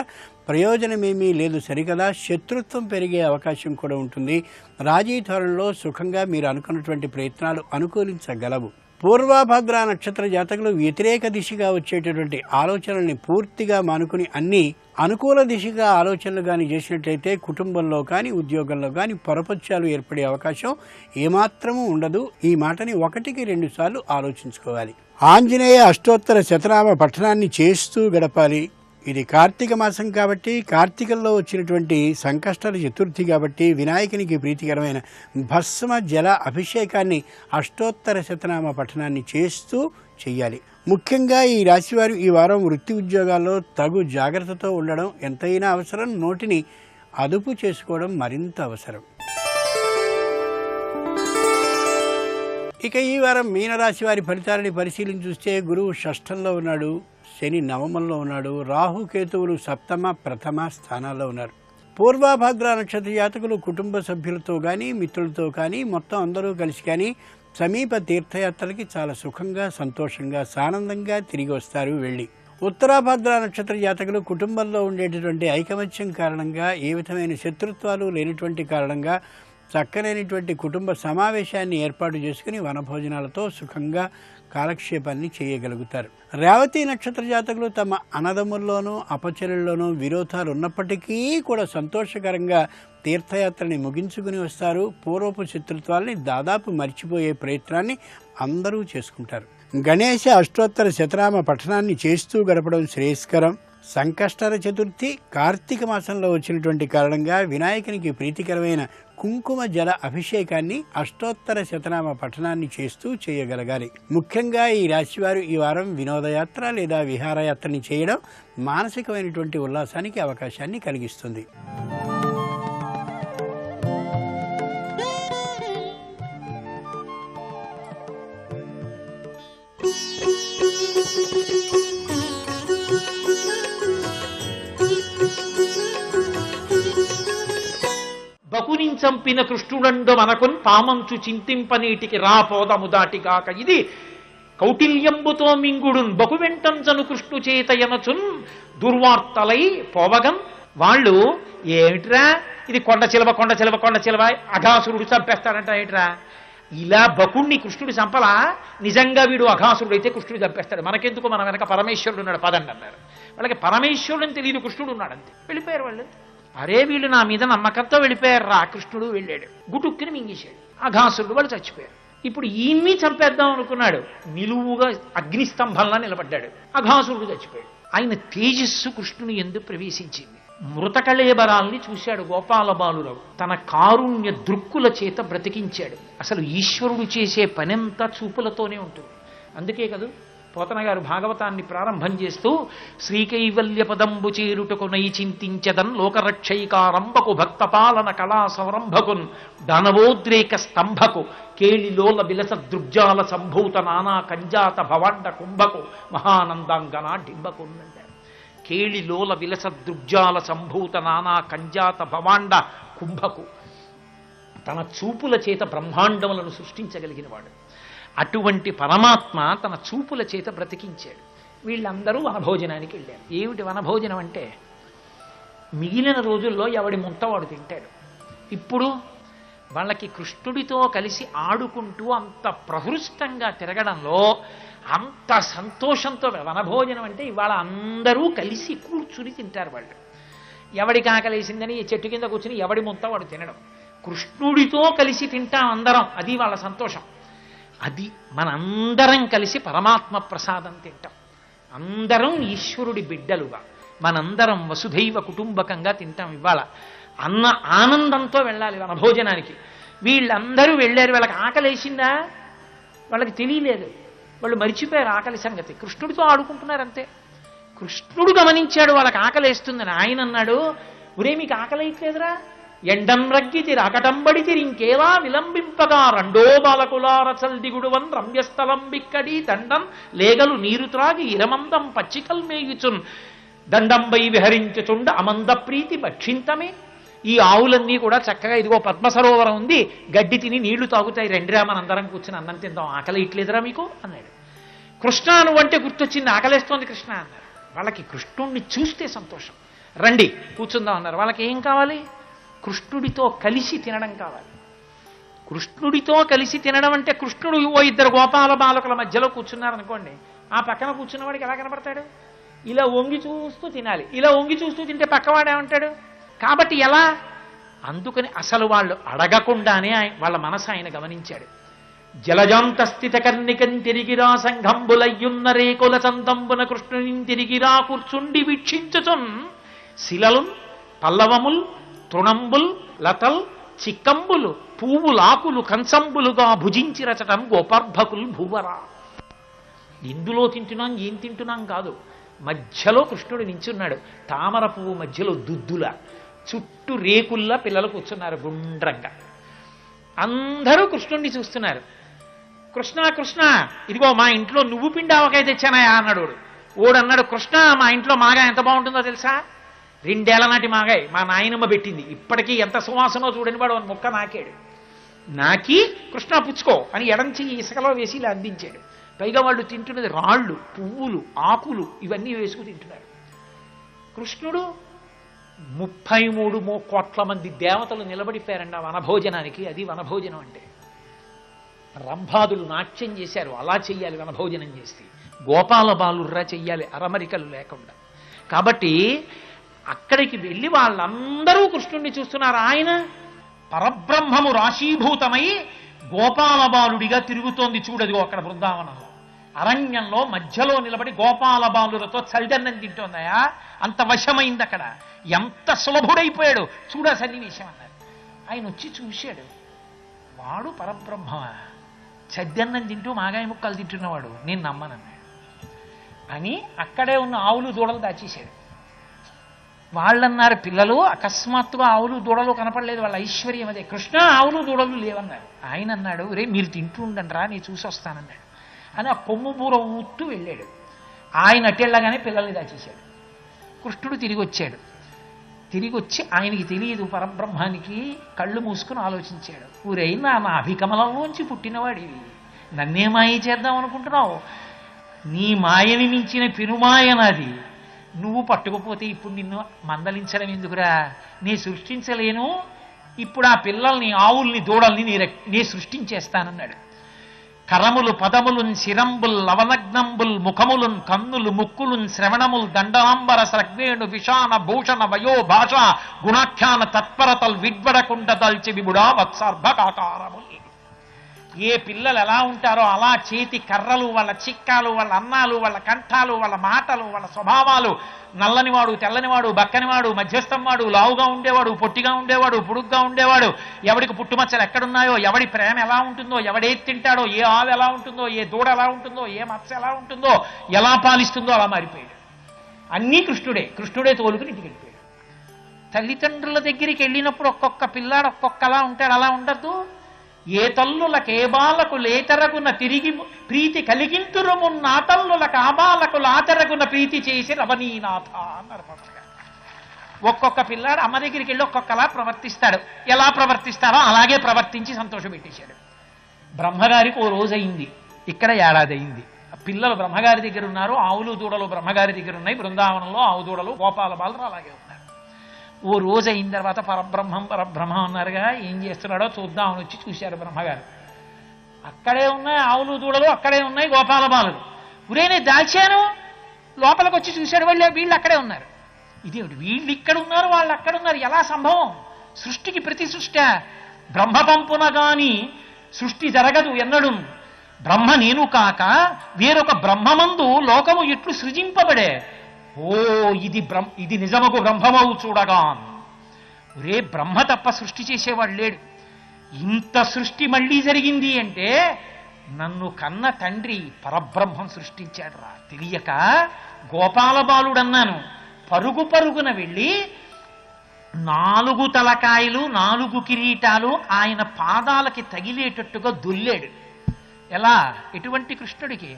ప్రయోజనమేమీ లేదు సరికదా. శత్రుత్వం పెరిగే అవకాశం కూడా ఉంటుంది. రాజీ ధోరణిలో సుఖంగా మీరు అనుకున్నటువంటి ప్రయత్నాలు అనుకూలించగలవు. పూర్వభద్ర నక్షత్ర జాతకులు వ్యతిరేక దిశగా వచ్చేటటువంటి ఆలోచనల్ని పూర్తిగా మానుకుని అన్ని అనుకూల దిశగా ఆలోచనలు కానీ చేసినట్లయితే కుటుంబంలో కానీ ఉద్యోగంలో కానీ పొరపత్యాలు ఏర్పడే అవకాశం ఏమాత్రమూ ఉండదు. ఈ మాటని 1-2 సార్లు ఆలోచించుకోవాలి. ఆంజనేయ అష్టోత్తర శతనామ పఠనాన్ని చేస్తూ గడపాలి. ఇది కార్తీక మాసం కాబట్టి, కార్తీకంలో వచ్చినటువంటి సంకష్టల చతుర్థి కాబట్టి వినాయకునికి ప్రీతికరమైన భస్మ జల అభిషేకాన్ని అష్టోత్తర శతనామ పఠనాన్ని చేస్తూ చెయ్యాలి. ముఖ్యంగా ఈ రాశివారు ఈ వారం వృత్తి ఉద్యోగాల్లో తగు జాగ్రత్తతో ఉండడం ఎంతైనా అవసరం. నోటిని అదుపు చేసుకోవడం మరింత అవసరం. ఇక ఈ వారం మీనరాశి వారి ఫలితాలని పరిశీలించి చూస్తే గురువు షష్ఠంలో ఉన్నాడు, శని నవమంలో ఉన్నాడు, రాహు కేతువులు సప్తమ ప్రథమ స్థానాల్లో ఉన్నారు. పూర్వభద్ర నక్షత్ర జాతకులు కుటుంబ సభ్యులతో కానీ మిత్రులతో కానీ మొత్తం అందరూ కలిసి కానీ సమీప తీర్థయాత్రలకి చాలా సుఖంగా సంతోషంగా సానందంగా తిరిగి వస్తారు వెళ్ళి. ఉత్తరాభద్ర నక్షత్ర జాతకులు కుటుంబంలో ఉండేటటువంటి ఐకమత్యం కారణంగా ఏ విధమైన శత్రుత్వాలు లేనటువంటి కారణంగా చక్కనైనటువంటి కుటుంబ సమావేశాన్ని ఏర్పాటు చేసుకుని వనభోజనాలతో సుఖంగా కాలక్షేపాన్ని చేయగలుగుతారు. రేవతి నక్షత్ర జాతకులు తమ అన్నదమ్ముల్లోనూ అపచరుల్లోనూ విరోధాలు ఉన్నప్పటికీ కూడా సంతోషకరంగా తీర్థయాత్రని ముగించుకుని వస్తారు. పూర్వపు శత్రుత్వాల్ని దాదాపు మర్చిపోయే ప్రయత్నాన్ని అందరూ చేసుకుంటారు. గణేశ అష్టోత్తర శతనామ పఠనాన్ని చేస్తూ గడపడం శ్రేయస్కరం. సంకష్టర చతుర్థి కార్తీక మాసంలో వచ్చినటువంటి కారణంగా వినాయకునికి ప్రీతికరమైన కుంకుమ జల అభిషేకాన్ని అష్టోత్తర శతనామ పఠనాన్ని చేస్తూ చేయగలగాలి. ముఖ్యంగా ఈ రాశివారు ఈ వారం వినోదయాత్ర లేదా విహారయాత్రని చేయడం మానసికమైనటువంటి ఉల్లాసానికి అవకాశాన్ని కలిగిస్తుంది. బకునిం చంపిన కృష్ణుడండు మనకున్ పామంచు చింతింపనీటికి రాపోదము దాటిగాక ఇది కౌటిల్యంబుతో మింగుడున్ బకువెంటంచను కృష్ణు చేతయనచున్ దుర్వార్తలై పోవగం. వాళ్ళు ఏమిట్రా ఇది కొండ చిలవ అఘాసురుడు చంపేస్తాడంట ఏమిట్రా, ఇలా బకుణ్ణి కృష్ణుడు చంపలా, నిజంగా వీడు అఘాసురుడు అయితే కృష్ణుడు చంపేస్తాడు, మనకెందుకు, మన వెనక పరమేశ్వరుడు ఉన్నాడు పదండి అన్నారు. వాళ్ళకి పరమేశ్వరుడు తెలియదు, కృష్ణుడు ఉన్నాడంతే. వెళ్ళిపోయారు వాళ్ళు. అరే వీళ్ళు నా మీద నమ్మకంతో వెళ్ళిపోయారు రా, కృష్ణుడు వెళ్ళాడు, గుటుక్కుని మింగేశాడు అఘాసురుడు, వాళ్ళు చచ్చిపోయారు. ఇప్పుడు ఈయన్ని చంపేద్దాం అనుకున్నాడు, నిలువుగా అగ్నిస్తంభంలా నిలబడ్డాడు, అఘాసురుడు చచ్చిపోయాడు. ఆయన తేజస్సు కృష్ణుని యందు ప్రవేశించింది. మృతకళేబరాల్ని చూశాడు గోపాల బాలురావు, తన కారుణ్య దృక్కుల చేత బ్రతికించాడు. అసలు ఈశ్వరుడు చేసే పనంతా చూపులతోనే ఉంటుంది. అందుకే కదూ పోతన గారు భాగవతాన్ని ప్రారంభం చేస్తూ శ్రీకైవల్య పదంబు చేరుటకు నై చింతించదన్ లోకరక్షైకారంభకు భక్తపాలన కళా సౌరంభకున్ దానవోద్రేక స్తంభకు కేళిలోల విలస దృగ్జాల సంభూత నానా కంజాత భవాండ కుంభకు మహానందాంగనా డింబకున్నంటారు. కేళిలోల విలస దృగ్జాల సంభూత నానా కంజాత భవాండ కుంభకు, తన చూపుల చేత బ్రహ్మాండములను సృష్టించగలిగినవాడు. అటువంటి పరమాత్మ తన చూపుల చేత బ్రతికించాడు. వీళ్ళందరూ వనభోజనానికి వెళ్ళారు. ఏమిటి వనభోజనం అంటే, మిగిలిన రోజుల్లో ఎవడి ముంతవాడు తింటాడు. ఇప్పుడు వాళ్ళకి కృష్ణుడితో కలిసి ఆడుకుంటూ అంత ప్రహృష్టంగా తిరగడంలో అంత సంతోషంతో, వనభోజనం అంటే ఇవాళ అందరూ కలిసి కూర్చుని తింటారు. వాళ్ళు ఎవడికి ఆకలేసిందని చెట్టు కింద కూర్చుని ఎవడి ముంతవాడు తినడం, కృష్ణుడితో కలిసి తింటాం అందరం, అది వాళ్ళ సంతోషం. అది మనందరం కలిసి పరమాత్మ ప్రసాదం తింటాం, అందరం ఈశ్వరుడి బిడ్డలుగా మనందరం వసుధైవ కుటుంబకంగా తింటాం. ఇవాళ అన్న ఆనందంతో వెళ్ళాలి వనభోజనానికి. వీళ్ళందరూ వెళ్ళారు, వాళ్ళకి ఆకలేసిందా, వాళ్ళకి తెలియలేదు, వాళ్ళు మరిచిపోయారు ఆకలి సంగతి, కృష్ణుడితో ఆడుకుంటున్నారంతే. కృష్ణుడు గమనించాడు వాళ్ళకి ఆకలేస్తుందని. ఆయన అన్నాడు, ఒరే మీకు ఆకలేయట్లేదురా, ఎండం రగ్గితిరి అకటంబడితిరి ఇంకేలా విలంబింపగా రెండో బాలకులార చల్దిగుడువన్ రమ్యస్థలం బిక్కడి దండం లేగలు నీరు త్రాగి ఇరమందం పచ్చికల్ మేయుచున్ దండంబై విహరించుచుండ అమంద ప్రీతి భక్షింతమే. ఈ ఆవులన్నీ కూడా చక్కగా ఇదిగో పద్మ సరోవరం ఉంది, గడ్డి తిని నీళ్లు తాగుతాయి, రెండిరా మనందరం కూర్చుని అన్నం తిందాం, ఆకలి ఇట్లేదురా మీకు అన్నాడు. కృష్ణ నువ్వంటే గుర్తొచ్చింది, ఆకలేస్తోంది కృష్ణ అన్నారు. వాళ్ళకి కృష్ణుణ్ణి చూస్తే సంతోషం, రండి కూర్చుందాం అన్నారు. వాళ్ళకి ఏం కావాలి, కృష్ణుడితో కలిసి తినడం కావాలి. కృష్ణుడితో కలిసి తినడం అంటే కృష్ణుడు ఓ ఇద్దరు గోపాల బాలకుల మధ్యలో కూర్చున్నారనుకోండి, ఆ పక్కన కూర్చున్నవాడికి ఎలా కనపడతాడు? ఇలా వంగి చూస్తూ తినాలి. ఇలా వంగి చూస్తూ తింటే పక్కవాడు ఏమంటాడు? కాబట్టి ఎలా? అందుకని అసలు వాళ్ళు అడగకుండానే వాళ్ళ మనసు ఆయన గమనించాడు. జలజాంత స్థిత కర్ణికం తిరిగిరా సంఘంబులయ్యున్న రేకుల చందంబున కృష్ణుని తిరిగిరా కూర్చుండి వీక్షించుచున్ శిలలున్ పల్లవముల్ తృణంబుల్ లతల్ చిక్కంబులు పువ్వులాకులు కంచంబులుగా భుజించి రచటం గోపర్భకుల్ భూవరా. ఇందులో తింటున్నాం, ఏం తింటున్నాం కాదు. మధ్యలో కృష్ణుడు నించున్నాడు, తామర పువ్వు మధ్యలో దుద్దుల, చుట్టూ రేకుల్లా పిల్లలు కూర్చున్నారు గుండ్రంగా. అందరూ కృష్ణుడిని చూస్తున్నారు. కృష్ణ కృష్ణ, ఇదిగో మా ఇంట్లో నువ్వు పిండి ఆవకాయ తెచ్చానాయా అన్నాడు. ఓడన్నాడు, కృష్ణ మా ఇంట్లో మాగాయ ఎంత బాగుంటుందో తెలుసా? 2 ఏళ్ల నాటి మాగాయ మా నాయనమ్మ పెట్టింది, ఇప్పటికీ ఎంత సువాసనో చూడని. వాడు ముక్క నాకాడు. నాకి కృష్ణ పుచ్చుకో అని ఎడంచి ఇసుకలో వేసి ఇలా అందించాడు. పైగా వాళ్ళు తింటున్నది రాళ్ళు, పువ్వులు, ఆకులు ఇవన్నీ వేసుకు తింటున్నారు. కృష్ణుడు 33 కోట్ల మంది దేవతలు నిలబడిపోయారండి ఆ వనభోజనానికి. అది వనభోజనం అంటే. రంభాదులు నాట్యం చేశారు, అలా చెయ్యాలి వనభోజనం చేస్తే. గోపాల బాలుర్రా చెయ్యాలి, అరమరికలు లేకుండా. కాబట్టి అక్కడికి వెళ్ళి వాళ్ళందరూ కృష్ణుణ్ణి చూస్తున్నారు. ఆయన పరబ్రహ్మము రాశీభూతమై గోపాల బాలుడిగా తిరుగుతోంది. చూడదు అక్కడ బృందావనంలో అరణ్యంలో మధ్యలో నిలబడి గోపాల బాలులతో చలిదన్నం తింటోందయా. అంత వశమైంది అక్కడ. ఎంత సులభుడైపోయాడు చూడ సన్నివేశం అన్నారు. ఆయన వచ్చి చూశాడు, వాడు పరబ్రహ్మమా, చద్దన్నం తింటూ మాగాయ ముక్కలు తింటున్నవాడు, నేను నమ్మనన్నాడు అని అక్కడే ఉన్న ఆవులు దూడలు దాచేశాడు. వాళ్ళన్నారు, పిల్లలు అకస్మాత్తుగా ఆవులు దూడలు కనపడలేదు, వాళ్ళ ఐశ్వర్యం అదే. కృష్ణ ఆవులు దూడలు లేవన్నారు. ఆయన అన్నాడు, రే మీరు తింటూ ఉండండి రా, నేను చూసి వస్తానన్నాడు అని ఆ కొమ్ము బూర ఊత్తూ వెళ్ళాడు. ఆయన అట్టెళ్ళగానే పిల్లల్ని దాచేశాడు. కృష్ణుడు తిరిగి వచ్చాడు. తిరిగి వచ్చి ఆయనకి తెలియదు పరబ్రహ్మానికి. కళ్ళు మూసుకుని ఆలోచించాడు, ఊరైనా నా అభికమలంలోంచి పుట్టినవాడివి, నన్నే మాయ చేద్దాం అనుకుంటున్నావు? నీ మాయని మించిన పెనుమాయ నాది. నువ్వు పట్టుకుపోతే ఇప్పుడు నిన్ను మందలించడం ఎందుకురా? నీ సృష్టించలేను. ఇప్పుడు ఆ పిల్లల్ని, ఆవుల్ని, దూడల్ని నీ సృష్టించేస్తానన్నాడు. కరములు పదములున్ శిరంబుల్ లవనగ్నంబుల్ ముఖములున్ కన్నులు ముక్కులున్ శ్రవణముల్ దండాంబర సగ్వేణు విషాన భూషణ వయో భాష గుణాఖ్యాన తత్పరతల్ విడ్వడకుండ దల్చి విబుడా వత్సర్భకాకారముల్. ఏ పిల్లలు ఎలా ఉంటారో అలా చేతి కర్రలు, వాళ్ళ చిక్కాలు, వాళ్ళ అన్నాలు, వాళ్ళ కంఠాలు, వాళ్ళ మాటలు, వాళ్ళ స్వభావాలు, నల్లనివాడు, తెల్లనివాడు, బక్కనివాడు, మధ్యస్థంవాడు, లావుగా ఉండేవాడు, పొట్టిగా ఉండేవాడు, పొడుగ్గా ఉండేవాడు, ఎవడికి పుట్టుమచ్చలు ఎక్కడున్నాయో, ఎవడి ప్రేమ ఎలా ఉంటుందో, ఎవడేది తింటాడో, ఏ ఆవు ఎలా ఉంటుందో, ఏ దూడ ఎలా ఉంటుందో, ఏ మత్స్య ఎలా ఉంటుందో, ఎలా పాలిస్తుందో అలా మారిపోయాడు. అన్నీ కృష్ణుడే తోలుకుని ఇంటికి వెళ్ళిపోయాడు. తల్లిదండ్రుల దగ్గరికి వెళ్ళినప్పుడు ఒక్కొక్క పిల్లాడు ఒక్కొక్కలా ఉంటాడు. అలా ఉండద్దు. ఏ తల్లులకే బాలకు లేతరగున తిరిగి ప్రీతి కలిగింతురుమున్నా తల్లులకు ఆ బాలకు లాతరగున ప్రీతి చేసి రవనీనాథ అన్నారు పక్కగా. ఒక్కొక్క పిల్లాడు అమ్మ దగ్గరికి వెళ్ళి ఒక్కొక్కలా ప్రవర్తిస్తాడు. ఎలా ప్రవర్తిస్తారో అలాగే ప్రవర్తించి సంతోషపెట్టేశాడు. బ్రహ్మగారికి ఓ రోజు అయింది, ఇక్కడ ఏడాది అయింది. పిల్లలు బ్రహ్మగారి దగ్గర ఉన్నారు, ఆవులు దూడలు బ్రహ్మగారి దగ్గర ఉన్నాయి. బృందావనంలో ఆవు దూడలు గోపాల బాలు అలాగే ఉన్నారు. ఓ రోజు అయిన తర్వాత పరబ్రహ్మం అన్నారుగా, ఏం చేస్తున్నాడో చూద్దామని వచ్చి చూశారు బ్రహ్మగారు. అక్కడే ఉన్నాయి ఆవులు దూడలు, అక్కడే ఉన్నాయి గోపాల బాలులు. ఉరే నేను దాల్చాను, లోపలికి వచ్చి చూశాడు, వీళ్ళు అక్కడే ఉన్నారు. ఇదేమిటి, వీళ్ళు ఇక్కడ ఉన్నారు వాళ్ళు అక్కడ ఉన్నారు, ఎలా సంభవం? సృష్టికి ప్రతి సృష్టి బ్రహ్మ పంపున గాని సృష్టి జరగదు ఎన్నడు. బ్రహ్మ నేను కాక వేరొక బ్రహ్మమందు లోకము ఎట్లు సృజింపబడే. ఓ ఇది నిజమకు బ్రహ్మమవు చూడగా. ఒరే బ్రహ్మ తప్ప సృష్టి చేసేవాడు లేడు. ఇంత సృష్టి మళ్ళీ జరిగింది అంటే నన్ను కన్న తండ్రి పరబ్రహ్మం సృష్టించాడు రా. తెలియక గోపాల బాలుడన్నాను. పరుగు పరుగున వెళ్ళి 4 తలకాయలు 4 కిరీటాలు ఆయన పాదాలకి తగిలేటట్టుగా దొల్లాడు. ఎలా? ఎటువంటి కృష్ణుడికి?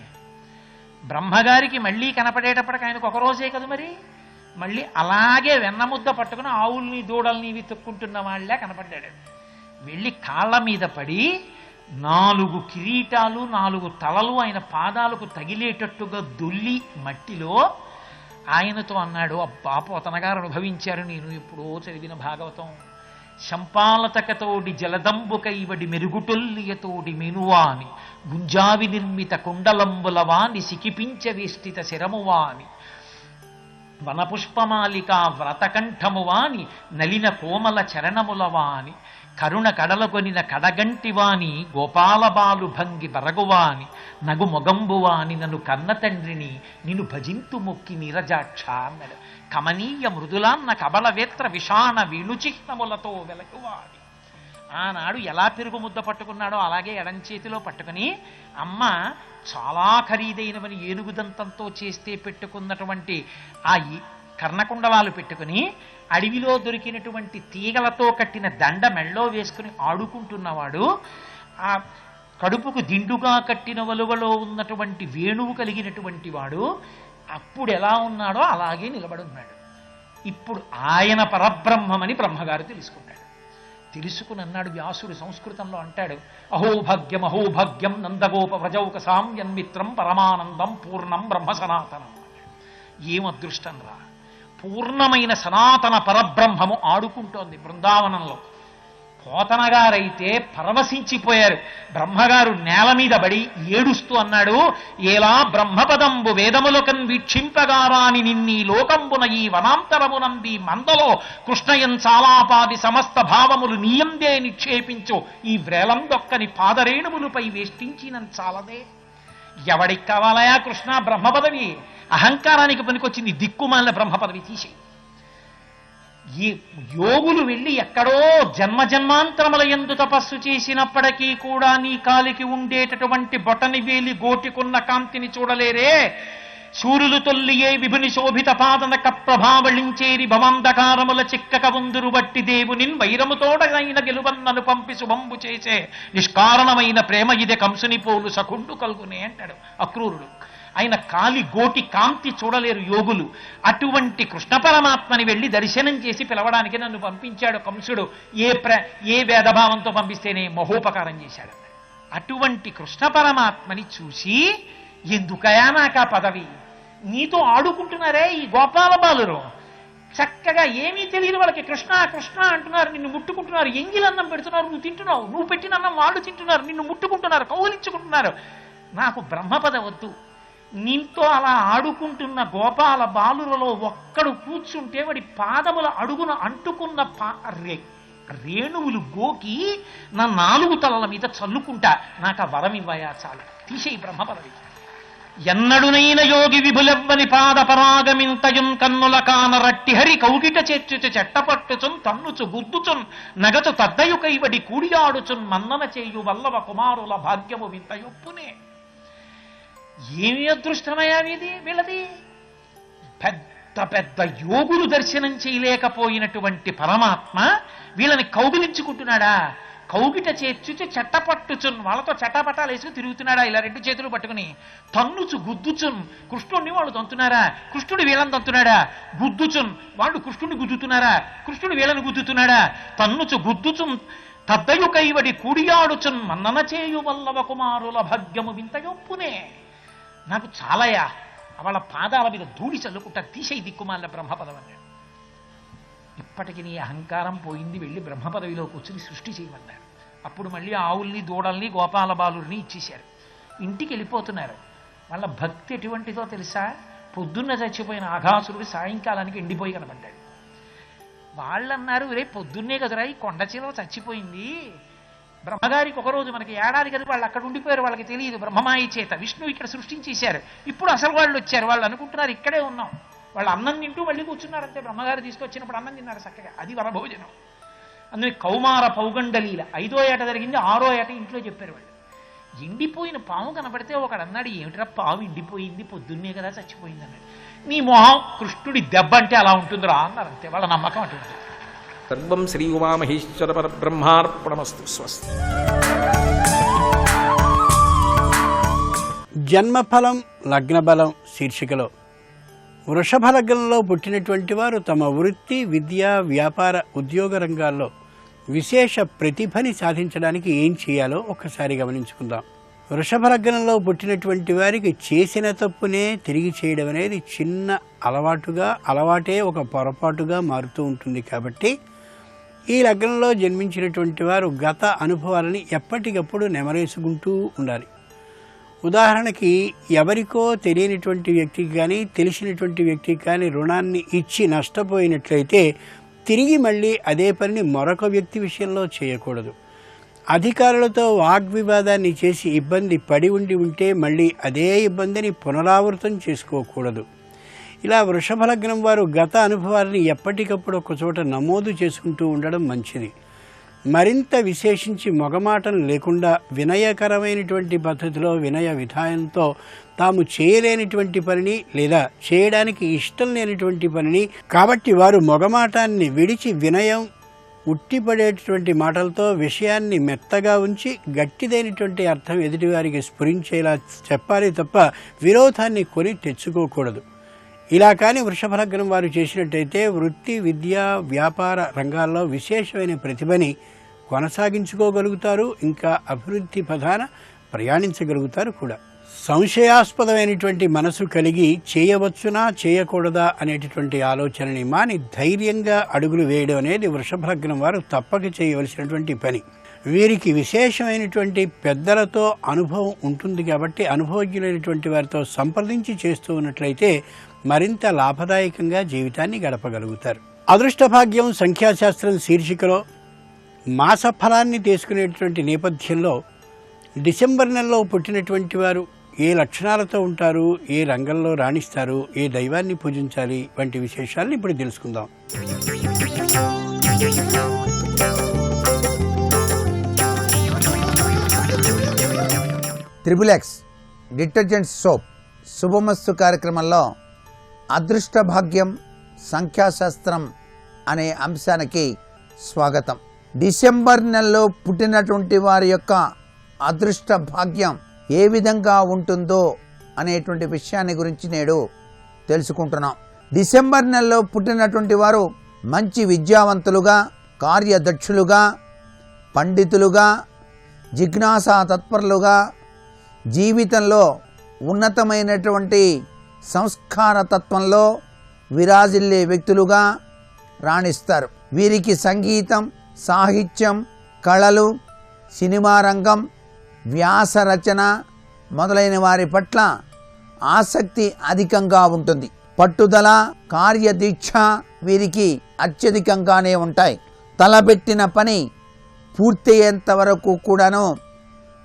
బ్రహ్మగారికి మళ్ళీ కనపడేటప్పటికి ఆయనకు ఒక రోజే కదా మరి. మళ్ళీ అలాగే వెన్నముద్ద పట్టుకుని ఆవుల్ని దూడల్ని వెతుక్కుంటున్న వాళ్ళే కనపడ్డాడు. వెళ్ళి కాళ్ళ మీద పడి 4 కిరీటాలు 4 తలలు ఆయన పాదాలకు తగిలేటట్టుగా దొల్లి మట్టిలో ఆయనతో అన్నాడు, అబ్బా పోతనగారు అనుభవించారు నేను ఎప్పుడో చదివిన భాగవతం. శంపాలతకతోడి జలదంబుకైవడి మెరుగుటొల్లియతోడి మెనువాని గుంజావి నిర్మిత కుండలంబులవాని సికిపించవేష్టిత శిరమువాని వనపుష్పమాలికా వ్రతకంఠమువాని నలిన కోమల చరణములవాని కరుణ కడలకొనిన కడగంటివాని గోపాలబాలు భంగి బరగువాని నగు మొగంబువాని నన్ను కన్న తండ్రిని నిన్ను భజింతు మొక్కి నీరజాక్ష అన్నాడు. కమనీయ మృదులాన్న కబలవేత్ర విషాణ వేణుచిహ్నములతో వెలకువాని. ఆనాడు ఎలా పెరుగు ముద్ద పట్టుకున్నాడో అలాగే ఎడం చేతిలో పట్టుకుని అమ్మ చాలా ఖరీదైనవని ఏనుగుదంతంతో చేస్తే పెట్టుకున్నటువంటి ఆ కర్ణకుండలాలు పెట్టుకుని అడవిలో దొరికినటువంటి తీగలతో కట్టిన దండ మెళ్ళో వేసుకుని ఆడుకుంటున్నవాడు, ఆ కడుపుకు దిండుగా కట్టిన వలువలో ఉన్నటువంటి వేణువు కలిగినటువంటి వాడు అప్పుడు ఎలా ఉన్నాడో అలాగే నిలబడున్నాడు. ఇప్పుడు ఆయన పరబ్రహ్మమని బ్రహ్మగారు తెలుసుకున్నాడు. తెలుసుకుని అన్నాడు వ్యాసుడు సంస్కృతంలో అంటాడు, అహోభాగ్యం అహోభాగ్యం నందగోప వ్రజౌక సామ్యన్మిత్రం పరమానందం పూర్ణం బ్రహ్మ సనాతనం. ఏం అదృష్టం రా! పూర్ణమైన సనాతన పరబ్రహ్మము ఆడుకుంటోంది బృందావనంలో. పోతనగారైతే పరవశించిపోయారు. బ్రహ్మగారు నేల మీద పడి ఏడుస్తూ అన్నాడు, ఏలా బ్రహ్మపదంబు వేదములకన్ వీక్షింపగారాని నిన్నీ లోకంబున ఈ వనాంతరమునంబి మందలో కృష్ణయం చాలాపాది సమస్త భావములు నీయందే నిక్షేపించు ఈ వ్రేలం దొక్కని పాదరేణుములపై వేష్టించినం చాలదే. ఎవడికి కావాలయా కృష్ణ బ్రహ్మపదవి? అహంకారానికి పనికొచ్చింది, దిక్కుమాలిన బ్రహ్మపదవి తీసేయి. ఈ యోగులు వెళ్ళి ఎక్కడో జన్మజన్మాంతరముల యందు తపస్సు చేసినప్పటికీ కూడా నీ కాలికి ఉండేటటువంటి బొటని వేలి గోటికున్న కాంతిని చూడలేరే. సూర్యులు తొల్లియే విభుని శోభిత పాదనక ప్రభావళించేరి భవంధకారముల చిక్కక ఉందురు బట్టి దేవునిన్ వైరముతోడైన గెలువన్నను పంపి శుభంబు చేసే నిష్కారణమైన ప్రేమ ఇదే కంసుని పోలు సకుండు కలుగునే అంటాడు అక్రూరుడు. ఆయన కాలి గోటి కాంతి చూడలేరు యోగులు. అటువంటి కృష్ణ పరమాత్మని వెళ్ళి దర్శనం చేసి పిలవడానికి నన్ను పంపించాడు కంసుడు. ఏ వేదభావంతో పంపిస్తేనే మహోపకారం చేశాడు. అటువంటి కృష్ణ పరమాత్మని చూసి ఎందుకయా నాకా పదవి, నీతో ఆడుకుంటున్నారే ఈ గోపాల బాలురు, చక్కగా ఏమీ తెలియదు వాళ్ళకి కృష్ణ కృష్ణ అంటున్నారు, నిన్ను ముట్టుకుంటున్నారు, ఎంగిలన్నం పెడుతున్నారు, నువ్వు తింటున్నావు, నువ్వు పెట్టిన అన్నం వాళ్ళు తింటున్నారు, నిన్ను ముట్టుకుంటున్నారు, కౌలించుకుంటున్నారు, నాకు బ్రహ్మపద వద్దు. నీతో అలా ఆడుకుంటున్న గోపాల బాలులలో ఒక్కడు కూర్చుంటే వాడి పాదముల అడుగున అంటుకున్న రేణువులు గోకి నా 4 తలల మీద చల్లుకుంటా, నాకు ఆ వరం ఇవ్వయా చాలు, తీసేయి బ్రహ్మపదవి. ఎన్నడునైన యోగి విభులెవ్వని పాద పరాగమింతయున్ కన్నుల కాన రట్టి హరి కౌగిట చేర్చుచు చెట్టపట్టుచున్ తన్నుచు గుద్దుచున్ నగచు తద్దయు కైవడి కూడియాడుచున్ మన్నన చేయు వల్లవ కుమారుల భాగ్యము వింతయొప్పునే. ఏమి అదృష్టమయ్యా వీళ్ళది! పెద్ద పెద్ద యోగులు దర్శనం చేయలేకపోయినటువంటి పరమాత్మ వీళ్ళని కౌగిలించుకుంటున్నాడా? కౌగిట చేర్చుచు చెట్టపట్టుచున్, వాళ్ళతో చట్టపట్టాలు వేసుకుని తిరుగుతున్నాడా ఇలా 2 చేతులు పట్టుకుని? తన్నుచు గుద్దుచున్, కృష్ణుడిని వాళ్ళు తంతున్నారా? కృష్ణుడు వీళ్ళని తంతున్నాడా? గుద్దుచున్, వాళ్ళు కృష్ణుడిని గుద్దుతున్నారా? కృష్ణుడు వీళ్ళని గుద్దుతున్నాడా? తన్నుచు గుద్దుచున్ తద్దయు కైవడి కూడియాడుచున్ మన్నన చేయు వల్లవ కుమారుల భాగ్యము వింతయొప్పునే. నాకు చాలయా, వాళ్ళ పాదాల మీద ధూళి చల్లుకుంటా, తీసేయి దిక్కుమాలిన బ్రహ్మపదం అన్నాడు. ఇప్పటికి నీ అహంకారం పోయింది, వెళ్ళి బ్రహ్మపదవిలో కూర్చుని సృష్టి చేయమన్నాడు. అప్పుడు మళ్ళీ ఆవుల్ని దూడల్ని గోపాల బాలుల్ని ఇచ్చేశారు. ఇంటికి వెళ్ళిపోతున్నారు. వాళ్ళ భక్తి ఎటువంటిదో తెలుసా? పొద్దున్న చచ్చిపోయిన ఆఘాసురుడు సాయంకాలానికి ఎండిపోయి కనబడ్డాడు. వాళ్ళన్నారు, రే పొద్దున్నే కదరా ఈ కొండ చీల చచ్చిపోయింది, బ్రహ్మగారికి ఒకరోజు మనకి ఏడాది కదా, వాళ్ళు అక్కడ ఉండిపోయారు, వాళ్ళకి తెలియదు, బ్రహ్మమాయి చేత విష్ణువు ఇక్కడ సృష్టించేశారు. ఇప్పుడు అసలు వాళ్ళు వచ్చారు, వాళ్ళు అనుకుంటున్నారు ఇక్కడే ఉన్నాం, వాళ్ళు అన్నం తింటూ మళ్ళీ కూర్చున్నారు అంతే. బ్రహ్మగారు తీసుకొచ్చినప్పుడు అన్నం తిన్నారు చక్కగా, అది వరభోజనం. అందుకే కౌమార పౌగండలీల 5వ ఏట జరిగింది, 6వ ఏట ఇంట్లో చెప్పారు వాళ్ళు. ఎండిపోయిన పాము కనపడితే ఒకడు అన్నాడు, ఏమిట్రా పాము ఎండిపోయింది, పొద్దున్నే కదా చచ్చిపోయింది అన్నాడు. నీ మొహం కృష్ణుడి దెబ్బ అంటే అలా ఉంటుందిరా అన్నారు అంతే, వాళ్ళ నమ్మకం అటువంటి. సర్వం శ్రీ ఉమామహేశ్వర పరబ్రహ్మార్పణమస్తు. స్వస్తి. జన్మఫలం లగ్నబలం శీర్షికలో వృషభ లగ్నంలో పుట్టినటువంటి వారు తమ వృత్తి, విద్య, వ్యాపార, ఉద్యోగ రంగాల్లో విశేష ప్రతిభని సాధించడానికి ఏం చేయాలో ఒక్కసారి గమనించుకుందాం. వృషభ లగ్నంలో పుట్టినటువంటి వారికి చేసిన తప్పునే తిరిగి చేయడం అనేది చిన్న అలవాటే ఒక పొరపాటుగా మారుతూ ఉంటుంది. కాబట్టి ఈ లగ్నంలో జన్మించినటువంటి వారు గత అనుభవాలని ఎప్పటికప్పుడు నెమరేసుకుంటూ ఉండాలి. ఉదాహరణకి ఎవరికో తెలియనిటువంటి వ్యక్తికి కానీ తెలిసినటువంటి వ్యక్తికి కానీ రుణాన్ని ఇచ్చి నష్టపోయినట్లయితే తిరిగి మళ్ళీ అదే పనిని మరొక వ్యక్తి విషయంలో చేయకూడదు. అధికారులతో వాగ్వివాదాన్ని చేసి ఇబ్బంది పడి ఉంటే మళ్ళీ అదే ఇబ్బందిని పునరావృతం చేసుకోకూడదు. ఇలా వృషభ లగ్నం వారు గత అనుభవాలను ఎప్పటికప్పుడు ఒక చోట నమోదు చేసుకుంటూ ఉండడం మంచిది. మరింత విశేషించి మొగమాటం లేకుండా వినయకరమైనటువంటి పద్ధతిలో వినయ విధానంతో తాము చేయలేనిటువంటి పనిని లేదా చేయడానికి ఇష్టం లేనిటువంటి పనిని, కాబట్టి వారు మొగమాటాన్ని విడిచి వినయం ఉట్టిపడేటటువంటి మాటలతో విషయాన్ని మెత్తగా ఉంచి గట్టిదైనటువంటి అర్థం ఎదుటివారికి స్ఫురించేలా చెప్పాలి తప్ప విరోధాన్ని కొని తెచ్చుకోకూడదు. ఇలా కానీ వృషభ లగ్నం వారు చేసినట్టయితే వృత్తి, విద్య, వ్యాపార రంగాల్లో విశేషమైన ప్రతిభని కొనసాగించుకోగలుగుతారు. ఇంకా అభివృద్ధి పథాన ప్రయాణించగలుగుతారు కూడా. సంశయాస్పదమైనటువంటి మనసు కలిగి చేయవచ్చునా చేయకూడదా అనేటటువంటి ఆలోచనని మాని ధైర్యంగా అడుగులు వేయడం అనేది వృషభ లగ్నం వారు తప్పక చేయవలసినటువంటి పని. వీరికి విశేషమైనటువంటి పెద్దలతో అనుభవం ఉంటుంది కాబట్టి అనుభవజ్ఞులైనటువంటి వారితో సంప్రదించి చేస్తూ ఉన్నట్లయితే మరింత లాభదాయకంగా జీవితాన్ని గడపగలుగుతారు. అదృష్ట భాగ్యం సంఖ్యాశాస్త్రం శీర్షికలో మాస ఫలాన్ని తీసుకునేటువంటి నేపథ్యంలో డిసెంబర్ నెలలో పుట్టినటువంటి వారు ఏ లక్షణాలతో ఉంటారు, ఏ రంగంలో రాణిస్తారు, ఏ దైవాన్ని పూజించాలి వంటి విశేషాలను ఇప్పుడు తెలుసుకుందాం. త్రిబుల్-ఎక్స్ డిటర్జెంట్ సోప్ శుభమస్తు కార్యక్రమంలో అదృష్ట భాగ్యం సంఖ్యాశాస్త్రం అనే అంశానికి స్వాగతం. డిసెంబర్ నెలలో పుట్టినటువంటి వారి యొక్క అదృష్ట భాగ్యం ఏ విధంగా ఉంటుందో అనేటువంటి విషయాన్ని గురించి నేడు తెలుసుకుంటున్నాం. డిసెంబర్ నెలలో పుట్టినటువంటి వారు మంచి విద్యావంతులుగా, కార్యదక్షులుగా, పండితులుగా, జిజ్ఞాసా తత్పరులుగా, జీవితంలో ఉన్నతమైనటువంటి సంస్కార తత్వంలో విరాజిల్లే వ్యక్తులుగా రాణిస్తారు. వీరికి సంగీతం, సాహిత్యం, కళలు, సినిమా రంగం, వ్యాస రచన మొదలైన వారి పట్ల ఆసక్తి అధికంగా ఉంటుంది. పట్టుదల, కార్యదీక్ష వీరికి అత్యధికంగానే ఉంటాయి. తలపెట్టిన పని పూర్తయ్యేంత వరకు కూడాను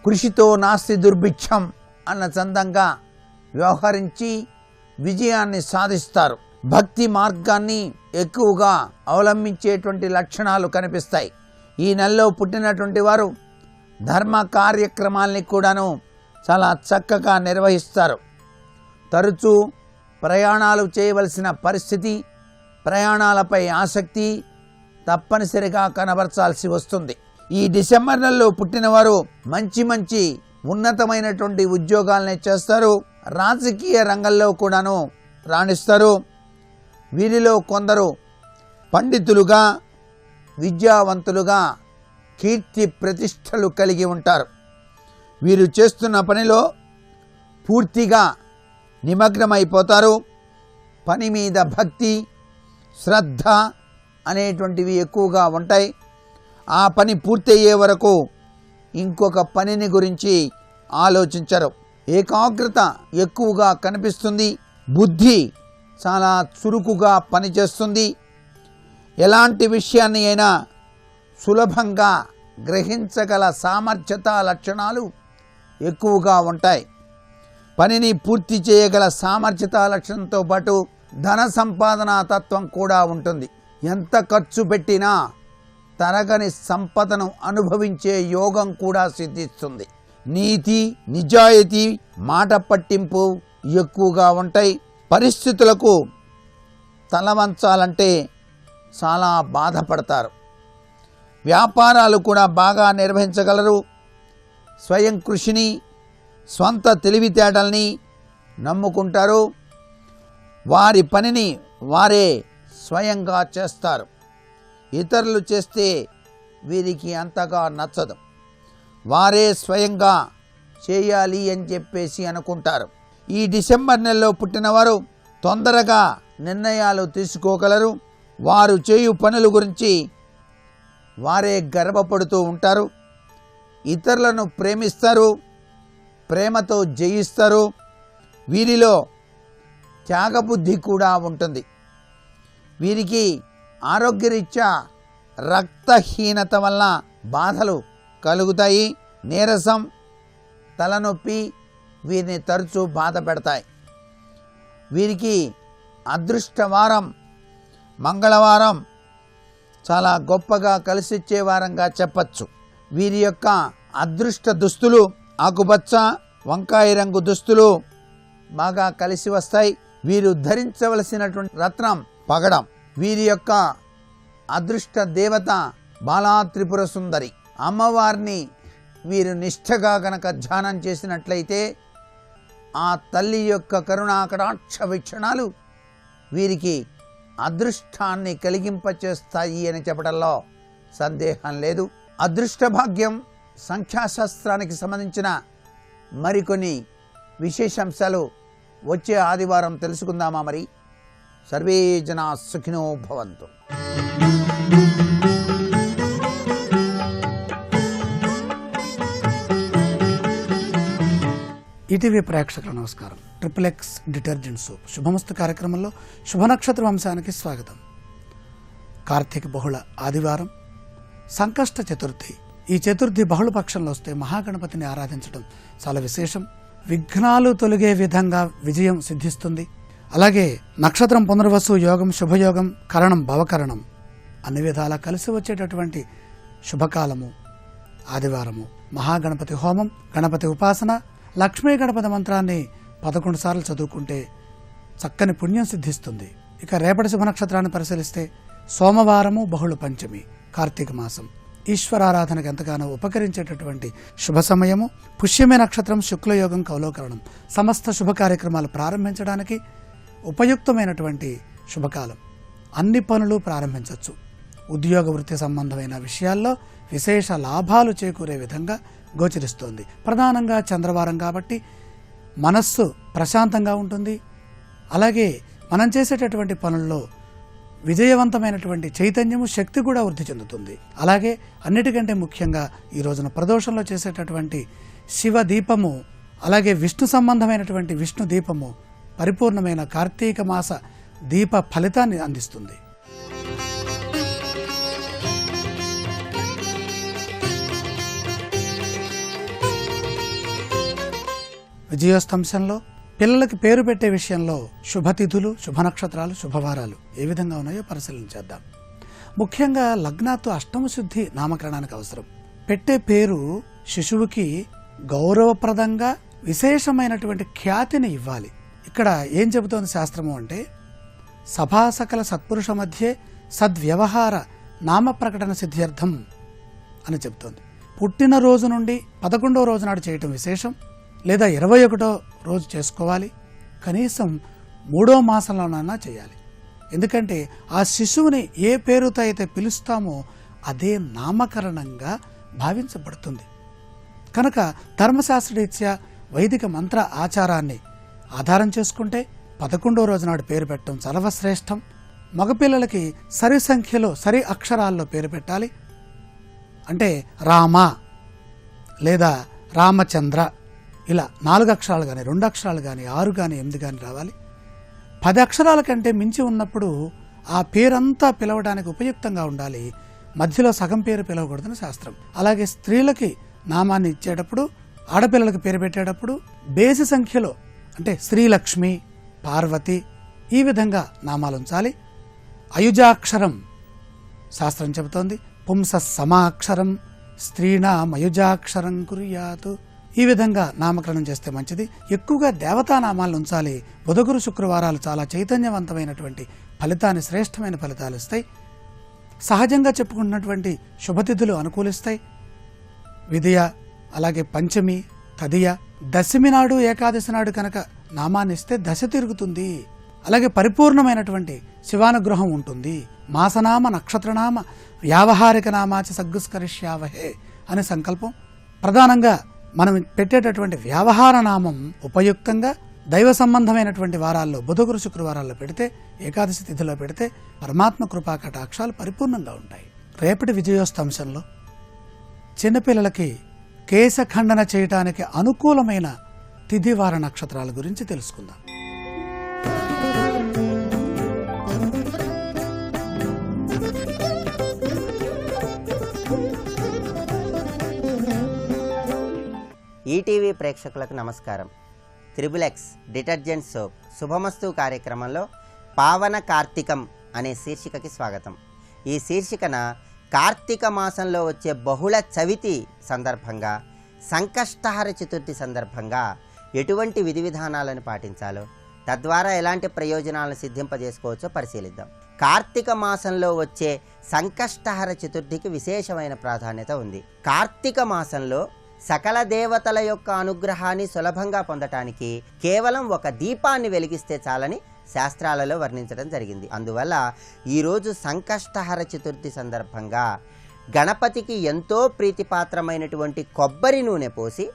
కృషితో నాస్తి దుర్భిక్షం అన్న చందంగా వ్యవహరించి విజయాన్ని సాధిస్తారు. భక్తి మార్గాన్ని ఎక్కువగా అవలంబించేటువంటి లక్షణాలు కనిపిస్తాయి. ఈ నెలలో పుట్టినటువంటి వారు ధర్మ కార్యక్రమాల్ని కూడాను చాలా చక్కగా నిర్వహిస్తారు. తరచూ ప్రయాణాలు చేయవలసిన పరిస్థితి, ప్రయాణాలపై ఆసక్తి తప్పనిసరిగా కనబరచాల్సి వస్తుంది. ఈ డిసెంబర్ నెలలో పుట్టినవారు మంచి మంచి ఉన్నతమైనటువంటి ఉద్యోగాలనే చేస్తారు. రాజకీయ రంగంలో కూడాను రాణిస్తారు. వీరిలో కొందరు పండితులుగా, విద్యావంతులుగా కీర్తి ప్రతిష్టలు కలిగి ఉంటారు. వీరు చేస్తున్న పనిలో పూర్తిగా నిమగ్నమైపోతారు. పని మీద భక్తి, శ్రద్ధ అనేటువంటివి ఎక్కువగా ఉంటాయి. ఆ పని పూర్తయ్యే వరకు ఇంకొక పనిని గురించి ఆలోచించరు. ఏకాగ్రత ఎక్కువగా కనిపిస్తుంది. బుద్ధి చాలా చురుకుగా పనిచేస్తుంది. ఎలాంటి విషయాన్ని అయినా సులభంగా గ్రహించగల సామర్థ్యత లక్షణాలు ఎక్కువగా ఉంటాయి. పనిని పూర్తి చేయగల సామర్థ్యత లక్షణంతో పాటు ధన సంపాదన తత్వం కూడా ఉంటుంది. ఎంత ఖర్చు పెట్టినా తరగని సంపదను అనుభవించే యోగం కూడా సిద్ధిస్తుంది. నీతి, నిజాయితీ, మాట పట్టింపు ఎక్కువగా ఉంటాయి. పరిస్థితులకు తలవంచాలంటే చాలా బాధపడతారు. వ్యాపారాలు కూడా బాగా నిర్వహించగలరు. స్వయం కృషిని, స్వంత తెలివితేటల్ని నమ్ముకుంటారు. వారి పనిని వారే స్వయంగా చేస్తారు. ఇతరులు చేస్తే వీరికి అంతగా నచ్చదు. వారే స్వయంగా చేయాలి అని చెప్పేసి అనుకుంటారు. ఈ డిసెంబర్ నెలలో పుట్టినవారు తొందరగా నిర్ణయాలు తీసుకోగలరు. వారు చేయు పనుల గురించి వారే గర్వపడుతూ ఉంటారు. ఇతరులను ప్రేమిస్తారు, ప్రేమతో జయిస్తారు. వీరిలో త్యాగబుద్ధి కూడా ఉంటుంది. వీరికి ఆరోగ్యరీత్యా రక్తహీనత వల్ల బాధలు కలుగుతాయి. నీరసం, తలనొప్పి వీరిని తరచూ బాధ పెడతాయి. వీరికి అదృష్టవారం మంగళవారం చాలా గొప్పగా కలిసిచ్చే వారంగా చెప్పచ్చు. వీరి యొక్క అదృష్ట దుస్తులు ఆకుపచ్చ, వంకాయ రంగు దుస్తులు బాగా కలిసి వస్తాయి. వీరు ధరించవలసినటువంటి రత్నం పగడం. వీరి యొక్క అదృష్ట దేవత బాలా త్రిపుర సుందరి. అమ్మవారిని వీరు నిష్ఠగా గనక ధ్యానం చేసినట్లయితే ఆ తల్లి యొక్క కరుణాకటాక్ష వీక్షణాలు వీరికి అదృష్టాన్ని కలిగింపచేస్తాయి అని చెప్పడంలో సందేహం లేదు. అదృష్ట భాగ్యం సంఖ్యాశాస్త్రానికి సంబంధించిన మరికొన్ని విశేషాంశాలు వచ్చే ఆదివారం తెలుసుకుందామా? మరి సర్వే జనా సుఖినో భవంతు. ఈటీవీ ప్రేక్షకుల నమస్కారం. XXX డిటర్జెంట్ సోప్ శుభమస్తు కార్యక్రమంలో శుభనక్షత్ర వంశానికి స్వాగతం. కార్తీక బహుళ ఆదివారం, సంకష్ట చతుర్థి. ఈ చతుర్థి బహుళ పక్షంలో వస్తే మహాగణపతిని ఆరాధించడం చాలా విశేషం. విఘ్నాలు తొలగే విధంగా విజయం సిద్ధిస్తుంది. అలాగే నక్షత్రం పునర్వసు, యోగం శుభయోగం, కరణం భవకరణం అన్ని విధాలా కలిసి వచ్చేటటువంటి శుభకాలము ఆదివారము. మహాగణపతి హోమం, గణపతి ఉపాసన, లక్ష్మీ గణపతి మంత్రాన్ని 11 సార్లు చదువుకుంటే చక్కని పుణ్యం సిద్ధిస్తుంది. ఇక రేపటి శుభ నక్షత్రాన్ని పరిశీలిస్తే సోమవారము బహుళ పంచమి, కార్తీక మాసం. ఈశ్వరారాధనకు ఎంతగానో ఉపకరించేటటువంటి శుభ సమయము. పుష్యమే నక్షత్రం, శుక్లయోగం, కౌలోకరణం. సమస్త శుభ కార్యక్రమాలు ప్రారంభించడానికి ఉపయుక్తమైనటువంటి శుభకాలం. అన్ని పనులు ప్రారంభించవచ్చు. ఉద్యోగ వృత్తి సంబంధమైన విషయాల్లో విశేష లాభాలు చేకూరే విధంగా గోచరిస్తోంది. ప్రధానంగా చంద్రవారం కాబట్టి మనస్సు ప్రశాంతంగా ఉంటుంది. అలాగే మనం చేసేటటువంటి పనుల్లో విజయవంతమైనటువంటి చైతన్యము, శక్తి కూడా వృద్ధి చెందుతుంది. అలాగే అన్నిటికంటే ముఖ్యంగా ఈ రోజున ప్రదోషంలో చేసేటటువంటి శివ దీపము, అలాగే విష్ణు సంబంధమైనటువంటి విష్ణు దీపము పరిపూర్ణమైన కార్తీక మాస దీప ఫలితాన్ని అందిస్తుంది. విజయోస్తంశంలో పిల్లలకి పేరు పెట్టే విషయంలో శుభతిథులు, శుభ నక్షత్రాలు, శుభవారాలు ఏ విధంగా ఉన్నాయో పరిశీలించేద్దాం. ముఖ్యంగా లగ్నాత్తు అష్టమ శుద్ధి నామకరణానికి అవసరం. పెట్టే పేరు శిశువుకి గౌరవప్రదంగా విశేషమైనటువంటి ఖ్యాతిని ఇవ్వాలి. ఇక్కడ ఏం చెబుతోంది శాస్త్రము అంటే, సభాసకల సత్పురుష మధ్యే సద్వ్యవహార నామ ప్రకటన సిద్ధ్యర్థం అని చెబుతోంది. పుట్టినరోజు నుండి 11వ రోజు నాడు చేయటం విశేషం, లేదా 21వ రోజు చేసుకోవాలి. కనీసం 3వ మాసంలోనైనా చేయాలి. ఎందుకంటే ఆ శిశువుని ఏ పేరుతో అయితే పిలుస్తామో అదే నామకరణంగా భావించబడుతుంది. కనుక ధర్మశాస్త్రరీత్యా వైదిక మంత్ర ఆచారాన్ని ఆధారం చేసుకుంటే 11వ రోజు నాడు పేరు పెట్టడం సర్వశ్రేష్టం. మగపిల్లలకి సరి సంఖ్యలో, సరి అక్షరాల్లో పేరు పెట్టాలి. అంటే రామ లేదా రామచంద్ర ఇలా 4 అక్షరాలు కానీ, 2 అక్షరాలు కానీ, 6 కానీ, 8 కానీ రావాలి. 10 అక్షరాల కంటే మించి ఉన్నప్పుడు ఆ పేరంతా పిలవడానికి ఉపయుక్తంగా ఉండాలి. మధ్యలో సగం పేరు పిలవకూడదని శాస్త్రం. అలాగే స్త్రీలకి నామాన్ని ఇచ్చేటప్పుడు, ఆడపిల్లలకి పేరు పెట్టేటప్పుడు బేసి సంఖ్యలో, అంటే శ్రీలక్ష్మి, పార్వతి ఈ విధంగా నామాలు ఉంచాలి. అయుజాక్షరం శాస్త్రం చెబుతోంది. పుంస సమాక్షరం స్త్రీణాం అయుజాక్షరం కుర్యాతు. ఈ విధంగా నామకరణం చేస్తే మంచిది. ఎక్కువగా దేవతానామాలను ఉంచాలి. బుధగురు శుక్రవారాలు చాలా చైతన్యవంతమైనటువంటి ఫలితాన్ని, శ్రేష్టమైన ఫలితాలు ఇస్తాయి. సహజంగా చెప్పుకున్నటువంటి శుభతిథులు అనుకూలిస్తాయి. విధియ, అలాగే పంచమి, తదియ, దశమి నాడు, ఏకాదశి నాడు కనుక నామాన్ని ఇస్తే దశ తిరుగుతుంది. అలాగే పరిపూర్ణమైనటువంటి శివానుగ్రహం ఉంటుంది. మాసనామ, నక్షత్రనామ, వ్యావహారిక నామాచ సగ్గుస్కరిష్యావహే అనే సంకల్పం. ప్రధానంగా మనం పెట్టేటటువంటి వ్యవహార నామం ఉపయుక్తంగా దైవ సంబంధమైనటువంటి వారాల్లో, బుధగురు శుక్రవారాల్లో పెడితే, ఏకాదశి తిథిలో పెడితే పరమాత్మ కృపా కటాక్షాలు పరిపూర్ణంగా ఉంటాయి. రేపటి విజయోస్తంశంలో చిన్నపిల్లలకి కేశఖండన చేయటానికి అనుకూలమైన తిథివార నక్షత్రాల గురించి తెలుసుకుందాం. ఈటీవీ ప్రేక్షకులకు నమస్కారం. త్రిబులెక్స్ డిటర్జెంట్ సోప్ శుభమస్తు కార్యక్రమంలో పావన కార్తీకం అనే శీర్షికకి స్వాగతం. ఈ శీర్షికన కార్తీక మాసంలో వచ్చే బహుళ చవితి సందర్భంగా, సంకష్టహర చతుర్థి సందర్భంగా ఎటువంటి విధి విధానాలను పాటించాలో, తద్వారా ఎలాంటి ప్రయోజనాలను సిద్ధింపజేసుకోవచ్చో పరిశీలిద్దాం. కార్తీక మాసంలో వచ్చే సంకష్టహర చతుర్థికి విశేషమైన ప్రాధాన్యత ఉంది. కార్తీక మాసంలో సకల దేవతల యొక్క అనుగ్రహాన్ని సులభంగా పొందటానికి కేవలం ఒక దీపాన్ని వెలిగిస్తే చాలని శాస్త్రాలలో వర్ణించడం జరిగింది. అందువల్ల ఈరోజు సంకష్టహర చతుర్థి సందర్భంగా గణపతికి ఎంతో ప్రీతిపాత్రమైనటువంటి కొబ్బరి నూనె పోసి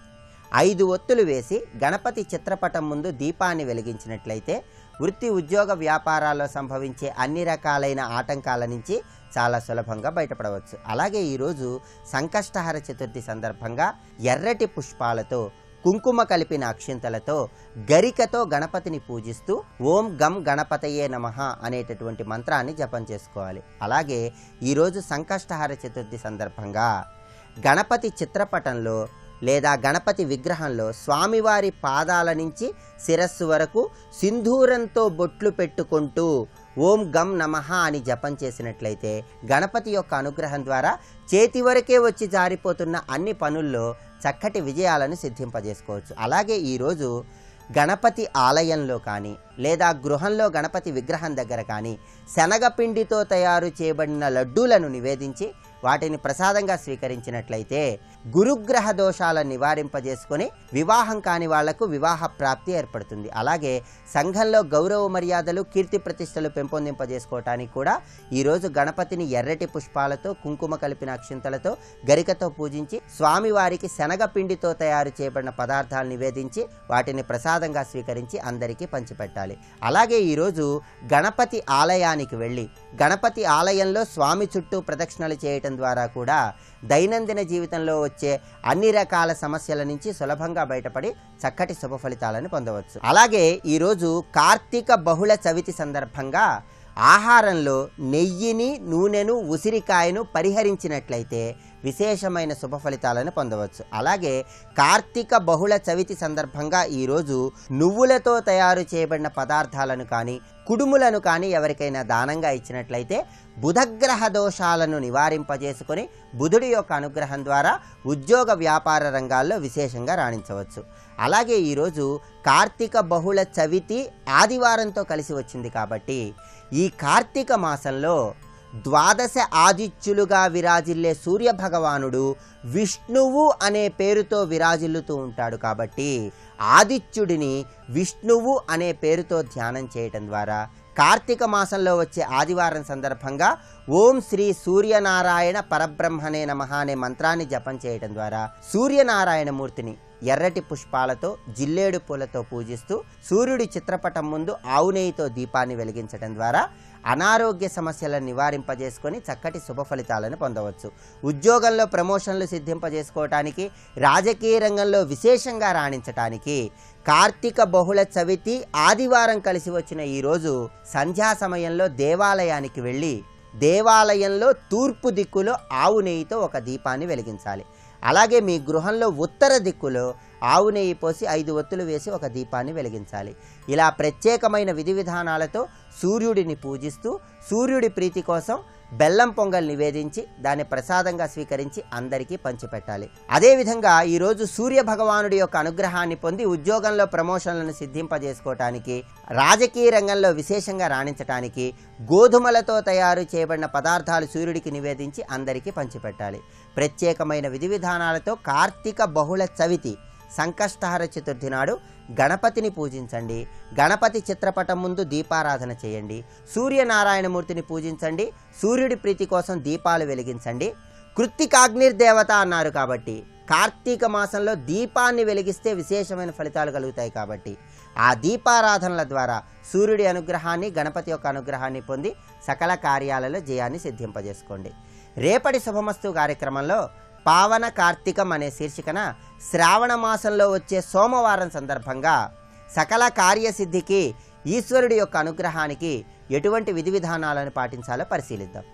5 ఒత్తులు వేసి గణపతి చిత్రపటం ముందు దీపాన్ని వెలిగించినట్లయితే వృత్తి, ఉద్యోగ, వ్యాపారాల్లో సంభవించే అన్ని రకాలైన ఆటంకాల నుంచి చాలా సులభంగా బయటపడవచ్చు. అలాగే ఈరోజు సంకష్టహర చతుర్థి సందర్భంగా ఎర్రటి పుష్పాలతో, కుంకుమ కలిపిన అక్షింతలతో, గరికతో గణపతిని పూజిస్తూ ఓం గం గణపతయే నమః అనేటటువంటి మంత్రాన్ని జపం చేసుకోవాలి. అలాగే ఈరోజు సంకష్టహర చతుర్థి సందర్భంగా గణపతి చిత్రపటంలో లేదా గణపతి విగ్రహంలో స్వామివారి పాదాల నుంచి శిరస్సు వరకు సింధూరంతో బొట్లు పెట్టుకుంటూ ఓం గం నమః అని జపం చేసినట్లయితే గణపతి యొక్క అనుగ్రహం ద్వారా చేతి వరకే వచ్చి జారిపోతున్న అన్ని పనుల్లో చక్కటి విజయాలను సిద్ధింపజేసుకోవచ్చు. అలాగే ఈరోజు గణపతి ఆలయంలో కానీ లేదా గృహంలో గణపతి విగ్రహం దగ్గర కానీ శనగపిండితో తయారు చేయబడిన లడ్డూలను నివేదించి వాటిని ప్రసాదంగా స్వీకరించినట్లయితే గురుగ్రహ దోషాలను నివారింపజేసుకొని వివాహం కాని వాళ్లకు వివాహ ప్రాప్తి ఏర్పడుతుంది. అలాగే సంఘంలో గౌరవ మర్యాదలు, కీర్తి ప్రతిష్టలు పెంపొందింపజేసుకోవటానికి కూడా ఈరోజు గణపతిని ఎర్రటి పుష్పాలతో, కుంకుమ కలిపిన అక్షింతలతో, గరికతో పూజించి స్వామివారికి శనగపిండితో తయారు చేయబడిన పదార్థాలు నివేదించి వాటిని ప్రసాదంగా స్వీకరించి అందరికీ పంచిపెట్టాలి. అలాగే ఈరోజు గణపతి ఆలయానికి వెళ్ళి గణపతి ఆలయంలో స్వామి చుట్టూ ప్రదక్షిణలు చేయటం ద్వారా కూడా దైనందిన జీవితంలో వచ్చే అన్ని రకాల సమస్యల నుంచి సులభంగా బయటపడి చక్కటి శుభ ఫలితాలను పొందవచ్చు. అలాగే ఈరోజు కార్తీక బహుళ చవితి సందర్భంగా ఆహారంలో నెయ్యిని, నూనెను, ఉసిరికాయను పరిహరించినట్లయితే విశేషమైన శుభ ఫలితాలను పొందవచ్చు. అలాగే కార్తీక బహుళ చవితి సందర్భంగా ఈరోజు నువ్వులతో తయారు చేయబడిన పదార్థాలను కానీ, కుడుములను కానీ ఎవరికైనా దానంగా ఇచ్చినట్లయితే బుధగ్రహ దోషాలను నివారింపజేసుకొని బుధుడి యొక్క అనుగ్రహం ద్వారా ఉద్యోగ, వ్యాపార రంగాల్లో విశేషంగా రాణించవచ్చు. అలాగే ఈరోజు కార్తీక బహుళ చవితి ఆదివారంతో కలిసి వచ్చింది కాబట్టి ఈ కార్తీక మాసంలో ద్వాదశ ఆదిత్యులుగా విరాజిల్లే సూర్య భగవానుడు విష్ణువు అనే పేరుతో విరాజిల్లుతూ ఉంటాడు. కాబట్టి ఆదిత్యుడిని విష్ణువు అనే పేరుతో ధ్యానం చేయటం ద్వారా కార్తీక మాసంలో వచ్చే ఆదివారం సందర్భంగా ఓం శ్రీ సూర్యనారాయణ పరబ్రహ్మణే నమః అనే మంత్రాన్ని జపం చేయటం ద్వారా సూర్యనారాయణమూర్తిని ఎర్రటి పుష్పాలతో, జిల్లేడు పూలతో పూజిస్తూ సూర్యుడి చిత్రపటం ముందు ఆవు నెయ్యితో దీపాన్ని వెలిగించడం ద్వారా అనారోగ్య సమస్యలను నివారింపజేసుకొని చక్కటి శుభ ఫలితాలను పొందవచ్చు. ఉద్యోగంలో ప్రమోషన్లు సిద్ధింపజేసుకోవటానికి, రాజకీయ రంగంలో విశేషంగా రాణించటానికి కార్తీక బహుళ చవితి ఆదివారం కలిసి వచ్చిన ఈరోజు సంధ్యా సమయంలో దేవాలయానికి వెళ్ళి దేవాలయంలో తూర్పు దిక్కులో ఆవు నెయ్యితో ఒక దీపాన్ని వెలిగించాలి. అలాగే మీ గృహంలో ఉత్తర దిక్కులో ఆవు నెయ్యి పోసి 5 ఒత్తులు వేసి ఒక దీపాన్ని వెలిగించాలి. ఇలా ప్రత్యేకమైన విధి విధానాలతో సూర్యుడిని పూజిస్తూ సూర్యుడి ప్రీతి కోసం బెల్లం పొంగల్ నివేదించి దాన్ని ప్రసాదంగా స్వీకరించి అందరికీ పంచిపెట్టాలి. అదేవిధంగా ఈరోజు సూర్య భగవానుడి యొక్క అనుగ్రహాన్ని పొంది ఉద్యోగంలో ప్రమోషన్లను సిద్ధింపజేసుకోవటానికి, రాజకీయ రంగంలో విశేషంగా రాణించటానికి గోధుమలతో తయారు చేయబడిన పదార్థాలు సూర్యుడికి నివేదించి అందరికీ పంచిపెట్టాలి. ప్రత్యేకమైన విధి విధానాలతో కార్తీక బహుళ చవితి సంకష్టహర చతుర్థి నాడు గణపతిని పూజించండి. గణపతి చిత్రపటం ముందు దీపారాధన చేయండి. సూర్యనారాయణమూర్తిని పూజించండి. సూర్యుడి ప్రీతి కోసం దీపాలు వెలిగించండి. కృత్తికాగ్నిర్దేవత అన్నారు కాబట్టి కార్తీక మాసంలో దీపాన్ని వెలిగిస్తే విశేషమైన ఫలితాలు కలుగుతాయి. కాబట్టి ఆ దీపారాధనల ద్వారా సూర్యుడి అనుగ్రహాన్ని, గణపతి యొక్క అనుగ్రహాన్ని పొంది సకల కార్యాలలో జయాన్ని సిద్ధింపజేసుకోండి. రేపటి శుభమస్తు కార్యక్రమంలో పావన కార్తీకం అనే శీర్షికన శ్రావణ మాసంలో వచ్చే సోమవారం సందర్భంగా సకల కార్యసిద్ధికి ఈశ్వరుడి యొక్క అనుగ్రహానికి ఎటువంటి విధి విధానాలను పాటించాలో పరిశీలిద్దాం.